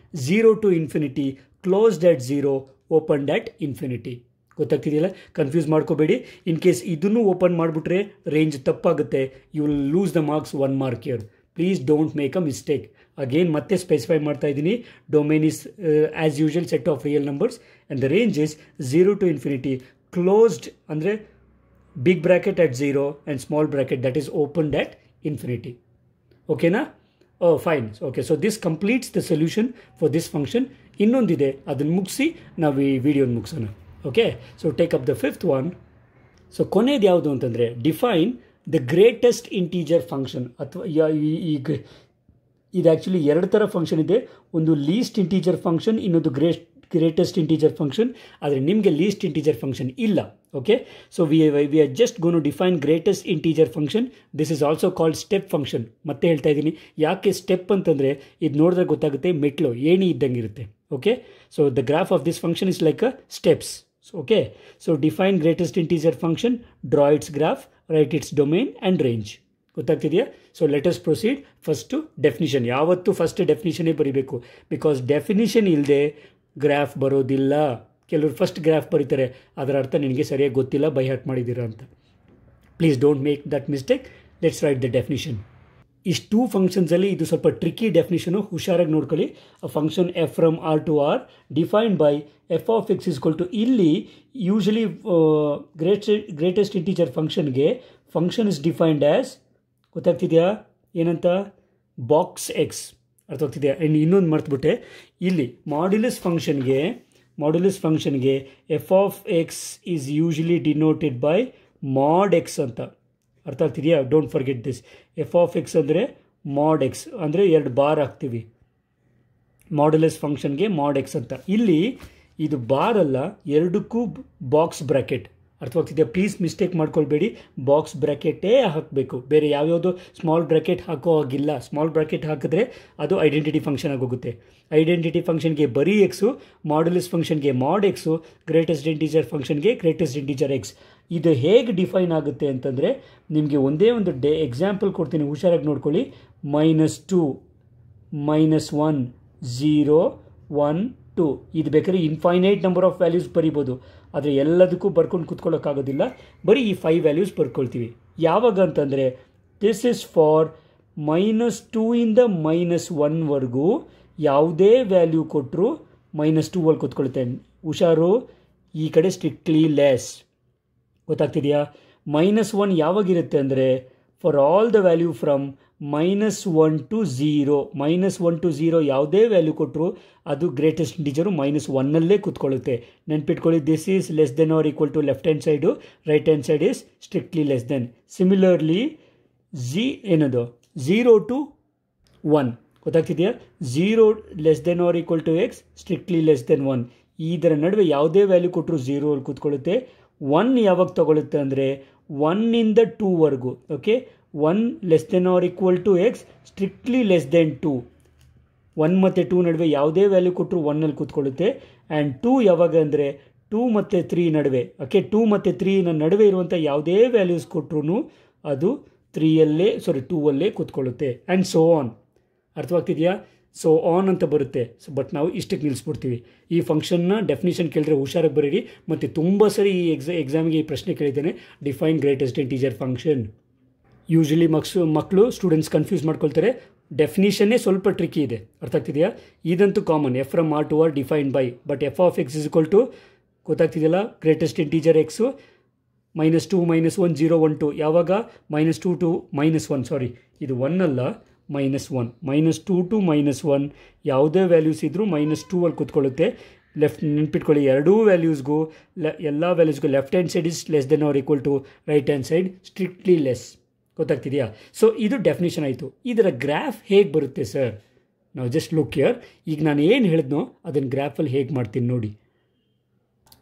0 to ∞, closed at 0, opened at ∞. ಗೊತ್ತಾಗ್ತಿದೆಯಲ್ಲ? Confuse ಮಾಡ್ಕೋಬೇಡಿ. In case ಇದನ್ನು ಓಪನ್ ಮಾಡಿಬಿಟ್ರೆ ರೇಂಜ್ ತಪ್ಪಾಗುತ್ತೆ. You will lose the marks 1 mark here. Please don't make a mistake. Again ಮತ್ತೆ specify ಮಾಡ್ತಾ ಇದ್ದೀನಿ. Domain is as usual set of real numbers and the range is 0 to ∞, closed ಅಂದರೆ big bracket at 0 and small bracket that is opened at ∞. ಓಕೆನಾ? Oh fine. Okay, so this completes the solution for this function. ಇನ್ನೊಂದಿದೆ, ಅದನ್ನು ಮುಗಿಸಿ ನಾವು ಈ ವಿಡಿಯೋನ ಮುಗಿಸೋಣ. Okay, so take up the 5th one. So ಕೊನೆಯದು ಯಾವುದು ಅಂತಂದರೆ define the greatest integer function. ಅಥವಾ ಇದು ಆ್ಯಕ್ಚುಲಿ 2 ಥರ ಫಂಕ್ಷನ್ ಇದೆ. ಒಂದು ಲೀಸ್ಟ್ ಇಂಟೀಜರ್ ಫಂಕ್ಷನ್, ಇನ್ನೊಂದು ಗ್ರೇಟೆಸ್ಟ್ ಇಂಟೀಜರ್ ಫಂಕ್ಷನ್. ಆದರೆ ನಿಮಗೆ ಲೀಸ್ಟ್ ಇಂಟೀಜರ್ ಫಂಕ್ಷನ್ ಇಲ್ಲ. Okay, so we are just gone to define greatest integer function. This is also called step function. ಮತ್ತೆ ಹೇಳ್ತಾ ಇದ್ದೀನಿ, ಯಾಕೆ ಸ್ಟೆಪ್ ಅಂತಂದರೆ ಇದು ನೋಡಿದ್ರೆ ಗೊತ್ತಾಗುತ್ತೆ, ಮೆಟ್ಲು ಏಣಿ ಇದ್ದಂಗೆ ಇರುತ್ತೆ. Okay, so the graph of this function is like a steps. Okay, so define greatest integer function, draw its graph, write its domain and range. ಗೊತ್ತಾಗ್ತಿದೆಯಾ? So let us proceed. First definition. ಯಾವತ್ತು first ಡೆಫಿನಿಷನ್ನೇ ಬರೀಬೇಕು, because definition ಇಲ್ಲದೆ graph ಬರೋದಿಲ್ಲ. ಕೆಲವರು first graph ಬರೀತಾರೆ, ಅದರ ಅರ್ಥ ನಿನಗೆ ಸರಿಯಾಗಿ ಗೊತ್ತಿಲ್ಲ, ಬೈ ಹಾರ್ಟ್ ಮಾಡಿದ್ದೀರಾ ಅಂತ. Please don't make that mistake. Let's write the definition. ಇಷ್ಟು ಫಂಕ್ಷನ್ಸಲ್ಲಿ ಇದು ಸ್ವಲ್ಪ ಟ್ರಿಕ್ಕಿ ಡೆಫಿನಿಷನು, ಹುಷಾರಾಗಿ ನೋಡ್ಕೊಳ್ಳಿ. A function F from R to R defined by F of X is equal to, ಇಲ್ಲಿ ಯೂಶಲಿ ಗ್ರೇಟೆಸ್ಟ್ ಇಂಟೀಜರ್ ಫಂಕ್ಷನ್ಗೆ ಫಂಕ್ಷನ್ ಇಸ್ ಡಿಫೈನ್ಡ್ ಆ್ಯಸ್, ಗೊತ್ತಾಗ್ತಿದೆಯಾ ಏನಂತ, ಬಾಕ್ಸ್ ಎಕ್ಸ್. ಅರ್ಥ ಆಗ್ತಿದೆಯಾ? ಇನ್ನೊಂದು ಮರ್ತುಬಿಟ್ಟೆ, ಇಲ್ಲಿ ಮಾಡ್ಯುಲಸ್ ಫಂಕ್ಷನ್ಗೆ f of X is usually denoted by mod x ಅಂತ. ಅರ್ಥ ಆಗ್ತಿದೆಯಾ? Don't forget this. F of x ಅಂದರೆ ಮಾಡ್ ಎಕ್ಸ್, ಅಂದರೆ 2 ಬಾರ್ ಹಾಕ್ತೀವಿ. ಮಾಡ್ಯುಲಸ್ ಫಂಕ್ಷನ್ಗೆ ಮಾಡ್ ಎಕ್ಸ್ ಅಂತ. ಇಲ್ಲಿ ಇದು ಬಾರ್ ಅಲ್ಲ, ಎರಡಕ್ಕೂ ಬಾಕ್ಸ್ ಬ್ರ್ಯಾಕೆಟ್. ಅರ್ಥವಾಗ್ತಿದೆಯಾ? ಪ್ಲೀಸ್ ಮಿಸ್ಟೇಕ್ ಮಾಡ್ಕೊಳ್ಬೇಡಿ, ಬಾಕ್ಸ್ ಬ್ರ್ಯಾಕೆಟೇ ಹಾಕಬೇಕು, ಬೇರೆ ಯಾವ್ಯಾವುದು ಸ್ಮಾಲ್ ಬ್ರ್ಯಾಕೆಟ್ ಹಾಕೋ ಹಾಗಿಲ್ಲ. ಸ್ಮಾಲ್ ಬ್ರ್ಯಾಕೆಟ್ ಹಾಕಿದ್ರೆ ಅದು ಐಡೆಂಟಿಟಿ ಫಂಕ್ಷನ್ ಆಗೋಗುತ್ತೆ. ಐಡೆಂಟಿಟಿ ಫಂಕ್ಷನ್ಗೆ ಬರೀ ಎಕ್ಸು, ಮಾಡ್ಯುಲಸ್ ಫಂಕ್ಷನ್ಗೆ ಮಾಡ್ ಎಕ್ಸು, ಗ್ರೇಟೆಸ್ಟ್ ಇಂಟೀಜರ್ ಫಂಕ್ಷನ್ಗೆ ಗ್ರೇಟೆಸ್ಟ್ ಇಂಟೀಜರ್ ಎಕ್ಸ್. ಇದು ಹೇಗೆ ಡಿಫೈನ್ ಆಗುತ್ತೆ ಅಂತಂದರೆ, ನಿಮಗೆ ಒಂದೇ ಒಂದು ಎಕ್ಸಾಂಪಲ್ ಕೊಡ್ತೀನಿ, ಹುಷಾರಾಗಿ ನೋಡ್ಕೊಳ್ಳಿ. -2, -1, 0, 1, 2 ಇದು ಬೇಕಾದ್ರೆ ಇನ್ಫೈನೈಟ್ ನಂಬರ್ ಆಫ್ ವ್ಯಾಲ್ಯೂಸ್ ಬರಿಬೋದು. ಆದರೆ ಎಲ್ಲದಕ್ಕೂ ಬರ್ಕೊಂಡು ಕೂತ್ಕೊಳ್ಳೋಕ್ಕಾಗೋದಿಲ್ಲ, ಬರೀ ಈ 5 ವ್ಯಾಲ್ಯೂಸ್ ಬರ್ಕೊಳ್ತೀವಿ. ಯಾವಾಗ ಅಂತಂದರೆ, ದಿಸ್ ಇಸ್ ಫಾರ್ -2 ಇಂದ -1ವರೆಗೂ ಯಾವುದೇ ವ್ಯಾಲ್ಯೂ ಕೊಟ್ಟರು -2 ಅಲ್ಲಿ ಕೂತ್ಕೊಳುತ್ತೆ. ಹುಷಾರು, ಈ ಕಡೆ ಸ್ಟ್ರಿಕ್ಟ್ಲಿ ಲೆಸ್. ಗೊತ್ತಾಗ್ತಿದೆಯಾ? -1 ಯಾವಾಗಿರುತ್ತೆ ಅಂದರೆ, for all the value from -1 to 0, -1 to 0 ಯಾವುದೇ ವ್ಯಾಲ್ಯೂ ಕೊಟ್ಟರು ಅದು ಗ್ರೇಟೆಸ್ಟ್ ಇಂಟೀಜರು -1ನಲ್ಲೇ ಕೂತ್ಕೊಳ್ಳುತ್ತೆ. ನೆನ್ಪಿಟ್ಕೊಳ್ಳಿ, this is less than or equal to left hand side, right hand side is strictly less than. Similarly ಏನದು 0 to 1, ಗೊತ್ತಾಗ್ತಿದೆಯಾ? 0 less than or equal to X, strictly less than 1. ಇದರ ನಡುವೆ ಯಾವುದೇ ವ್ಯಾಲ್ಯೂ ಕೊಟ್ಟರು 0 ಅಲ್ಲಿ ಕೂತ್ಕೊಳ್ಳುತ್ತೆ. 1 ಯಾವಾಗ ತಗೊಳುತ್ತೆ ಅಂದರೆ 1 ಇಂದ 2ವರೆಗೂ. Okay, 1 less than or equal to X, strictly less than 2. 1 ಮತ್ತು 2 ನಡುವೆ ಯಾವುದೇ ವ್ಯಾಲ್ಯೂ ಕೊಟ್ಟರು 1ಅಲ್ಲಿ ಕೂತ್ಕೊಳ್ಳುತ್ತೆ. ಆ್ಯಂಡ್ 2 ಯಾವಾಗ ಅಂದರೆ 2 ಮತ್ತು 3 ನಡುವೆ. ಓಕೆ, 2 ಮತ್ತು 3ನ ನಡುವೆ ಇರುವಂಥ ಯಾವುದೇ ವ್ಯಾಲ್ಯೂಸ್ ಕೊಟ್ಟರು ಅದು 2ಅಲ್ಲೇ ಕೂತ್ಕೊಳ್ಳುತ್ತೆ. And so on. ಅರ್ಥವಾಗ್ತಿದೆಯಾ? ಸೊ ಆನ್ ಅಂತ ಬರುತ್ತೆ. ಬಟ್ ನಾವು ಇಷ್ಟಕ್ಕೆ ನಿಲ್ಲಿಸ್ಬಿಡ್ತೀವಿ. ಈ ಫಂಕ್ಷನ್ನ ಡೆಫಿನಿಷನ್ ಕೇಳಿದ್ರೆ ಹುಷಾರಾಗಿ ಬರೀರಿ. ಮತ್ತು ತುಂಬ ಸರಿ ಈ ಎಕ್ಸಾಮಿಗೆ ಈ ಪ್ರಶ್ನೆ ಕೇಳಿದ್ದೇನೆ, define greatest integer function. Usually ಮಕ್ಕಳು ಸ್ಟೂಡೆಂಟ್ಸ್ ಕನ್ಫ್ಯೂಸ್ ಮಾಡ್ಕೊಳ್ತಾರೆ. ಡೆಫಿನಿಷನ್ನೇ ಸ್ವಲ್ಪ ಟ್ರಿಕ್ಕಿ ಇದೆ. ಅರ್ಥ ಆಗ್ತಿದೆಯಾ? ಇದಂತೂ common, f from R to R defined by. But f of X is equal to, ಗೊತ್ತಾಗ್ತಿದೆಯಲ್ಲ, ಗ್ರೇಟೆಸ್ಟ್ ಇಂಟೀಜರ್ ಎಕ್ಸು, -2, -1, 0, 1, 2. ಯಾವಾಗ -2 to -1, ಸಾರಿ ಇದು 1 ಅಲ್ಲ, -1, -2 to -1 ಯಾವುದೇ ವ್ಯಾಲ್ಯೂಸ್ ಇದ್ದರೂ -2 ಅಲ್ಲಿ ಕೂತ್ಕೊಳ್ಳುತ್ತೆ. ನೆನ್ಪಿಟ್ಕೊಳ್ಳಿ, ಎರಡೂ ವ್ಯಾಲ್ಯೂಸ್ಗೂ ಎಲ್ಲ ವ್ಯಾಲ್ಯೂಸ್ಗೂ left hand side is less than or equal to right hand side, strictly less. ಗೊತ್ತಾಗ್ತಿದೆಯಾ? ಸೊ ಇದು ಡೆಫಿನಿಷನ್ ಆಯಿತು. ಇದರ ಗ್ರಾಫ್ ಹೇಗೆ ಬರುತ್ತೆ ಸರ್? ನಾವು ಜಸ್ಟ್ ಲುಕ್ ಹಿಯರ್. ಈಗ ನಾನು ಏನು ಹೇಳಿದ್ನೋ ಅದನ್ನು ಗ್ರಾಫಲ್ಲಿ ಹೇಗೆ ಮಾಡ್ತೀನಿ ನೋಡಿ.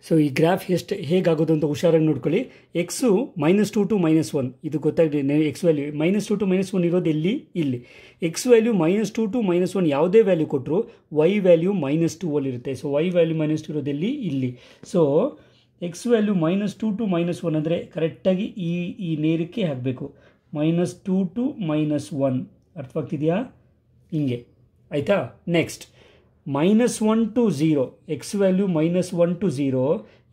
ಸೊ ಈ ಗ್ರಾಫ್ ಹೇಗಾಗೋದು ಅಂತ ಹುಷಾರಾಗಿ ನೋಡ್ಕೊಳ್ಳಿ. ಎಕ್ಸು -2 to -1 ಇದು ಗೊತ್ತಾಗಿದೆ. ಎಕ್ಸ್ ವ್ಯಾಲ್ಯೂ -2 to -1 ಇರೋದು ಇಲ್ಲಿ. ಎಕ್ಸ್ ವ್ಯಾಲ್ಯೂ -2 to -1 ಯಾವುದೇ ವ್ಯಾಲ್ಯೂ ಕೊಟ್ಟರು ವೈ ವ್ಯಾಲ್ಯೂ -2 ಅಲ್ಲಿರುತ್ತೆ. ಸೊ ವೈ ವ್ಯಾಲ್ಯೂ -2 ಇರೋದು ಇಲ್ಲಿ. ಸೊ ಎಕ್ಸ್ ವ್ಯಾಲ್ಯೂ -2 to -1 ಅಂದರೆ ಕರೆಕ್ಟಾಗಿ ಈ ನೇರಕ್ಕೆ ಹಾಕಬೇಕು. -2 to -1 ಅರ್ಥವಾಗ್ತಿದೆಯಾ? ಹಿಂಗೆ ಆಯಿತಾ? Next -1 to 0, X value -1 to 0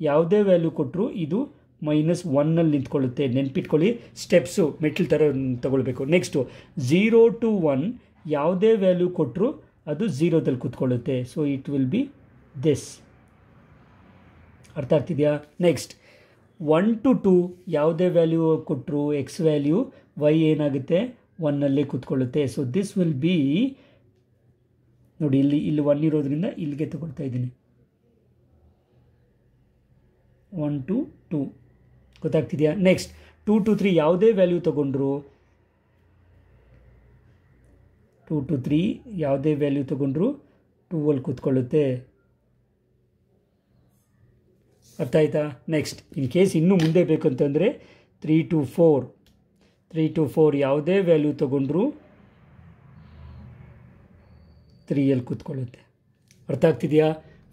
ಯಾವುದೇ ವ್ಯಾಲ್ಯೂ ಕೊಟ್ಟರು ಇದು -1ನಲ್ಲಿ ನಿಂತ್ಕೊಳ್ಳುತ್ತೆ. ನೆನ್ಪಿಟ್ಕೊಳ್ಳಿ, ಸ್ಟೆಪ್ಸು ಮೆಟ್ಲ್ ಥರ ತಗೊಳ್ಬೇಕು. ನೆಕ್ಸ್ಟು 0 to 1 ಯಾವುದೇ ವ್ಯಾಲ್ಯೂ ಕೊಟ್ಟರು ಅದು 0ದಲ್ಲಿ ಕೂತ್ಕೊಳ್ಳುತ್ತೆ. So it will be this. ಅರ್ಥ ಆಗ್ತಿದೆಯಾ? ನೆಕ್ಸ್ಟ್ 1 to 2 ಯಾವುದೇ ವ್ಯಾಲ್ಯೂ ಕೊಟ್ಟರು ಎಕ್ಸ್ ವ್ಯಾಲ್ಯೂ ವೈ ಏನಾಗುತ್ತೆ 1ನಲ್ಲೇ ಕೂತ್ಕೊಳ್ಳುತ್ತೆ. ಸೊ ದಿಸ್ ವಿಲ್ ಬಿ, ನೋಡಿ ಇಲ್ಲಿ 1 ಇರೋದ್ರಿಂದ ಇಲ್ಲಿಗೆ ತಗೊಳ್ತಾ ಇದ್ದೀನಿ. 1 to 2 ಗೊತ್ತಾಗ್ತಿದೆಯಾ? ನೆಕ್ಸ್ಟ್ 2 to 3 ಯಾವುದೇ ವ್ಯಾಲ್ಯೂ ತಗೊಂಡ್ರು 2 to 3 ಯಾವುದೇ ವ್ಯಾಲ್ಯೂ ತಗೊಂಡ್ರು 2ಅಲ್ಲಿ ಕೂತ್ಕೊಳ್ಳುತ್ತೆ. ಅರ್ಥ ಆಯ್ತಾ? ನೆಕ್ಸ್ಟ್ ಇನ್ ಕೇಸ್ ಇನ್ನೂ ಮುಂದೆ ಬೇಕಂತಂದರೆ 3 to 4 ಯಾವುದೇ ವ್ಯಾಲ್ಯೂ ತಗೊಂಡ್ರು 3ಅಲ್ಲಿ ಕೂತ್ಕೊಳ್ಳುತ್ತೆ. ಅರ್ಥ ಆಗ್ತಿದೆಯಾ?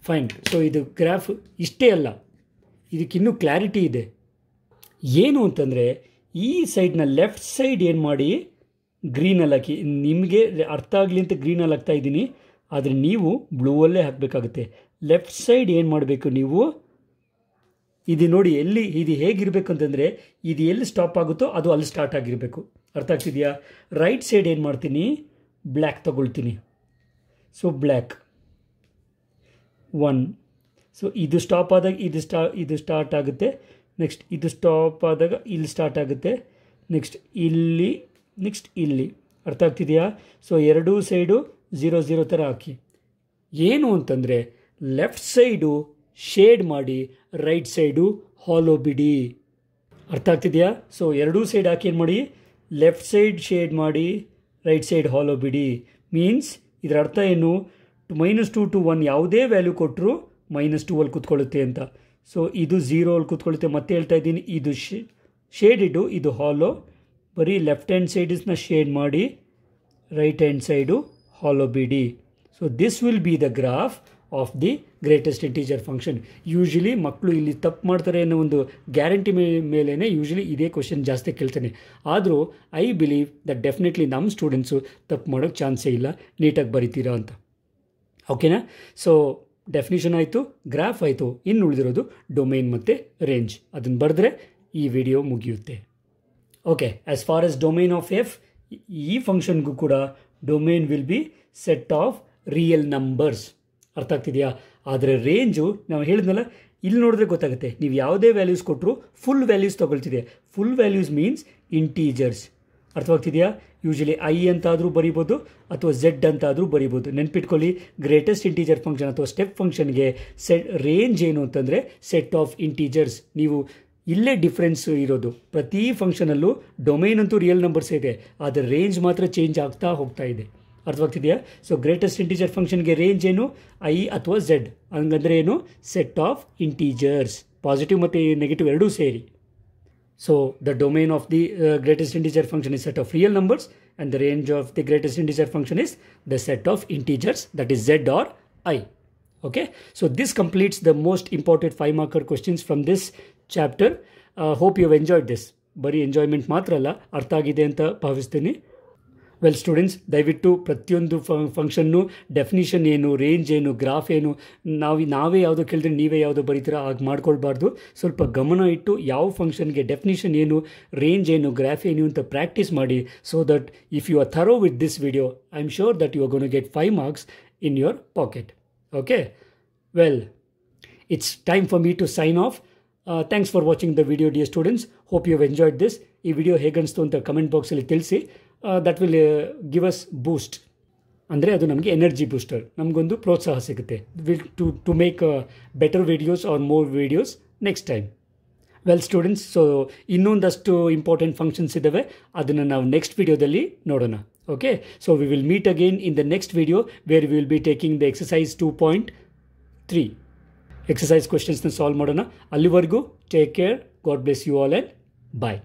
ಫೈನ್. ಸೊ ಇದು ಗ್ರಾಫ್ ಇಷ್ಟೇ ಅಲ್ಲ, ಇದಕ್ಕಿನ್ನೂ ಕ್ಲಾರಿಟಿ ಇದೆ. ಏನು ಅಂತಂದರೆ ಈ ಸೈಡ್ನ ಲೆಫ್ಟ್ ಸೈಡ್ ಏನು ಮಾಡಿ ಗ್ರೀನಲ್ಲಿ ಹಾಕಿ. ನಿಮಗೆ ಅರ್ಥ ಆಗಲಿ ಅಂತ ಗ್ರೀನಲ್ಲಿ ಹಾಕ್ತಾ ಇದ್ದೀನಿ, ಆದರೆ ನೀವು ಬ್ಲೂವಲ್ಲೇ ಹಾಕಬೇಕಾಗುತ್ತೆ. ಲೆಫ್ಟ್ ಸೈಡ್ ಏನು ಮಾಡಬೇಕು ನೀವು, ಇದು ನೋಡಿ ಎಲ್ಲಿ ಇದು ಹೇಗಿರಬೇಕು ಅಂತಂದರೆ ಇದು ಎಲ್ಲಿ ಸ್ಟಾಪ್ ಆಗುತ್ತೋ ಅದು ಅಲ್ಲಿ ಸ್ಟಾರ್ಟ್ ಆಗಿರಬೇಕು. ಅರ್ಥ ಆಗ್ತಿದೆಯಾ? ರೈಟ್ ಸೈಡ್ ಏನು ಮಾಡ್ತೀನಿ, ಬ್ಲ್ಯಾಕ್ ತಗೊಳ್ತೀನಿ. So black 1. ಸೊ ಇದು ಸ್ಟಾಪ್ ಆದಾಗ ಇದು ಸ್ಟಾರ್ಟ್ ಆಗುತ್ತೆ. ನೆಕ್ಸ್ಟ್ ಇದು ಸ್ಟಾಪ್ ಆದಾಗ ಇಲ್ಲಿ ಸ್ಟಾರ್ಟ್ ಆಗುತ್ತೆ. ನೆಕ್ಸ್ಟ್ ಇಲ್ಲಿ ಅರ್ಥ ಆಗ್ತಿದೆಯಾ? ಸೊ ಎರಡೂ ಸೈಡು 0 0 ಥರ ಹಾಕಿ. ಏನು ಅಂತಂದರೆ ಲೆಫ್ಟ್ ಸೈಡು ಶೇಡ್ ಮಾಡಿ, ರೈಟ್ ಸೈಡು ಹಾಲೋ ಬಿಡಿ. ಅರ್ಥ ಆಗ್ತಿದೆಯಾ? ಸೊ ಎರಡೂ ಸೈಡ್ ಹಾಕಿ ಏನು ಮಾಡಿ, ಲೆಫ್ಟ್ ಸೈಡ್ ಶೇಡ್ ಮಾಡಿ, ರೈಟ್ ಸೈಡ್ ಹಾಲೋ ಬಿಡಿ. ಮೀನ್ಸ್ ಇದರ ಅರ್ಥ ಏನು, -2 to 1 ಯಾವುದೇ ವ್ಯಾಲ್ಯೂ ಕೊಟ್ಟರು -2 ಅಲ್ಲಿ ಕೂತ್ಕೊಳ್ಳುತ್ತೆ ಅಂತ. ಸೊ ಇದು 0 ಅಲ್ಲಿ ಕೂತ್ಕೊಳ್ಳುತ್ತೆ. ಮತ್ತೆ ಹೇಳ್ತಾ ಇದ್ದೀನಿ, ಇದು ಶೇಡಿಡು, ಇದು ಹಾಲೋ. ಬರೀ ಲೆಫ್ಟ್ ಹ್ಯಾಂಡ್ ಸೈಡ್ಸ್ನ ಶೇಡ್ ಮಾಡಿ, ರೈಟ್ ಹ್ಯಾಂಡ್ ಸೈಡು ಹಾಲೋ ಬಿಡಿ. So this will be the graph of the greatest integer function. Usually ಮಕ್ಕಳು ಇಲ್ಲಿ ತಪ್ಪು ಮಾಡ್ತಾರೆ ಅನ್ನೋ ಒಂದು ಗ್ಯಾರಂಟಿ ಮೇಲೇ ಯೂಶಲಿ ಇದೇ ಕ್ವಶನ್ ಜಾಸ್ತಿ ಕೇಳ್ತಾನೆ. ಆದರೂ ಐ ಬಿಲೀವ್ ದಟ್ ಡೆಫಿನೆಟ್ಲಿ ನಮ್ಮ ಸ್ಟೂಡೆಂಟ್ಸು ತಪ್ಪು ಮಾಡೋಕ್ಕೆ ಚಾನ್ಸೇ ಇಲ್ಲ, ನೀಟಾಗಿ ಬರಿತೀರಾ ಅಂತ. ಓಕೆನಾ? ಸೊ ಡೆಫಿನಿಷನ್ ಆಯಿತು, ಗ್ರಾಫ್ ಆಯಿತು, ಇನ್ನು ಉಳಿದಿರೋದು ಡೊಮೈನ್ ಮತ್ತು ರೇಂಜ್. ಅದನ್ನು ಬರೆದ್ರೆ ಈ ವಿಡಿಯೋ ಮುಗಿಯುತ್ತೆ. Okay, as far as domain of F, ಈ ಫಂಕ್ಷನ್ಗೂ ಕೂಡ domain will be set of real numbers. ಅರ್ಥ ಆಗ್ತಿದೆಯಾ? ಆದರೆ ರೇಂಜು ನಾವು ಹೇಳಿದ್ನಲ್ಲ, ಇಲ್ಲಿ ನೋಡಿದ್ರೆ ಗೊತ್ತಾಗುತ್ತೆ. ನೀವು ಯಾವುದೇ ವ್ಯಾಲ್ಯೂಸ್ ಕೊಟ್ಟರು ಫುಲ್ ವ್ಯಾಲ್ಯೂಸ್ ತೊಗೊಳ್ತಿದೆ. Full values means integers. ಅರ್ಥವಾಗ್ತಿದೆಯಾ? ಯೂಶಲಿ ಐ ಅಂತಾದರೂ ಬರಿಬೋದು ಅಥವಾ ಝೆಡ್ ಅಂತಾದರೂ ಬರಿಬೋದು. ನೆನ್ಪಿಟ್ಕೊಳ್ಳಿ, ಗ್ರೇಟೆಸ್ಟ್ ಇಂಟೀಜರ್ ಫಂಕ್ಷನ್ ಅಥವಾ ಸ್ಟೆಪ್ ಫಂಕ್ಷನ್ಗೆ ರೇಂಜ್ ಏನು ಅಂತಂದರೆ ಸೆಟ್ ಆಫ್ ಇಂಟೀಜರ್ಸ್. ನೀವು ಇಲ್ಲೇ ಡಿಫ್ರೆನ್ಸ್ ಇರೋದು. ಪ್ರತಿ ಫಂಕ್ಷನಲ್ಲೂ ಡೊಮೈನ್ ಅಂತೂ ರಿಯಲ್ ನಂಬರ್ಸ್ ಇದೆ, ಆದರೆ ರೇಂಜ್ ಮಾತ್ರ ಚೇಂಜ್ ಆಗ್ತಾ ಹೋಗ್ತಾ ಇದೆ. ಅರ್ಥವಾಗ್ತಿದೆಯಾ? ಸೊ ಗ್ರೇಟೆಸ್ಟ್ ಇಂಟೀಜರ್ ಫಂಕ್ಷನ್ಗೆ ರೇಂಜ್ ಏನು, ಐ ಅಥವಾ ಝೆಡ್. ಹಂಗಂದ್ರೆ ಏನು, ಸೆಟ್ ಆಫ್ ಇಂಟೀಜರ್ಸ್. ಪಾಸಿಟಿವ್ ಮತ್ತು ನೆಗೆಟಿವ್ ಎರಡೂ ಸೇರಿ. So the domain of the greatest integer function is set of real numbers, and the range of the greatest integer function is the set of integers, that is z or I. Okay, so this completes the most important 5-marker questions from this chapter. Hope you have enjoyed this. Bari enjoyment ಮಾತ್ರ ಅಲ್ಲ, ಅರ್ಥ ಆಗಿದೆ ಅಂತ ಭಾವಿಸ್ತೀನಿ. Well students, ದಯವಿಟ್ಟು ಪ್ರತಿಯೊಂದು function definition ಏನು, range ಏನು, ಗ್ರಾಫ್ ಏನು, ನಾವೇ ಯಾವುದೋ ಕೇಳಿದ್ರೆ ನೀವೇ ಯಾವುದೋ ಬರೀತೀರಾ, ಹಾಗೆ ಮಾಡ್ಕೊಳ್ಬಾರ್ದು. ಸ್ವಲ್ಪ ಗಮನ ಇಟ್ಟು ಯಾವ ಫಂಕ್ಷನ್ಗೆ ಡೆಫಿನಿಷನ್ ಏನು, ರೇಂಜ್ ಏನು, ಗ್ರಾಫ್ ಏನು ಅಂತ ಪ್ರಾಕ್ಟೀಸ್ ಮಾಡಿ. So that if you are thorough with this video, I am sure that you are gonna to get 5 marks in your pocket. Okay, well, it's time for me to sign off. Thanks for watching the video, dear students. Hope you have enjoyed this. ಈ video ಹೇಗನ್ನಿಸ್ತು ಅಂತ comment ಬಾಕ್ಸಲ್ಲಿ ತಿಳಿಸಿ. That will give us boost. ಅಂದರೆ ಅದು ನಮಗೆ energy booster, ನಮಗೊಂದು ಪ್ರೋತ್ಸಾಹ ಸಿಗುತ್ತೆ to make better videos or more videos next time. Well students, so ಇನ್ನೊಂದಷ್ಟು ಇಂಪಾರ್ಟೆಂಟ್ ಫಂಕ್ಷನ್ಸ್ ಇದ್ದಾವೆ, ಅದನ್ನು ನಾವು ನೆಕ್ಸ್ಟ್ ವಿಡಿಯೋದಲ್ಲಿ ನೋಡೋಣ. Okay, so we will meet again in the next video where we will be taking the exercise 2.3 exercise ಕ್ವೆಶನ್ಸ್ನ solve ಮಾಡೋಣ. ಅಲ್ಲಿವರೆಗೂ take care, god bless you all and bye.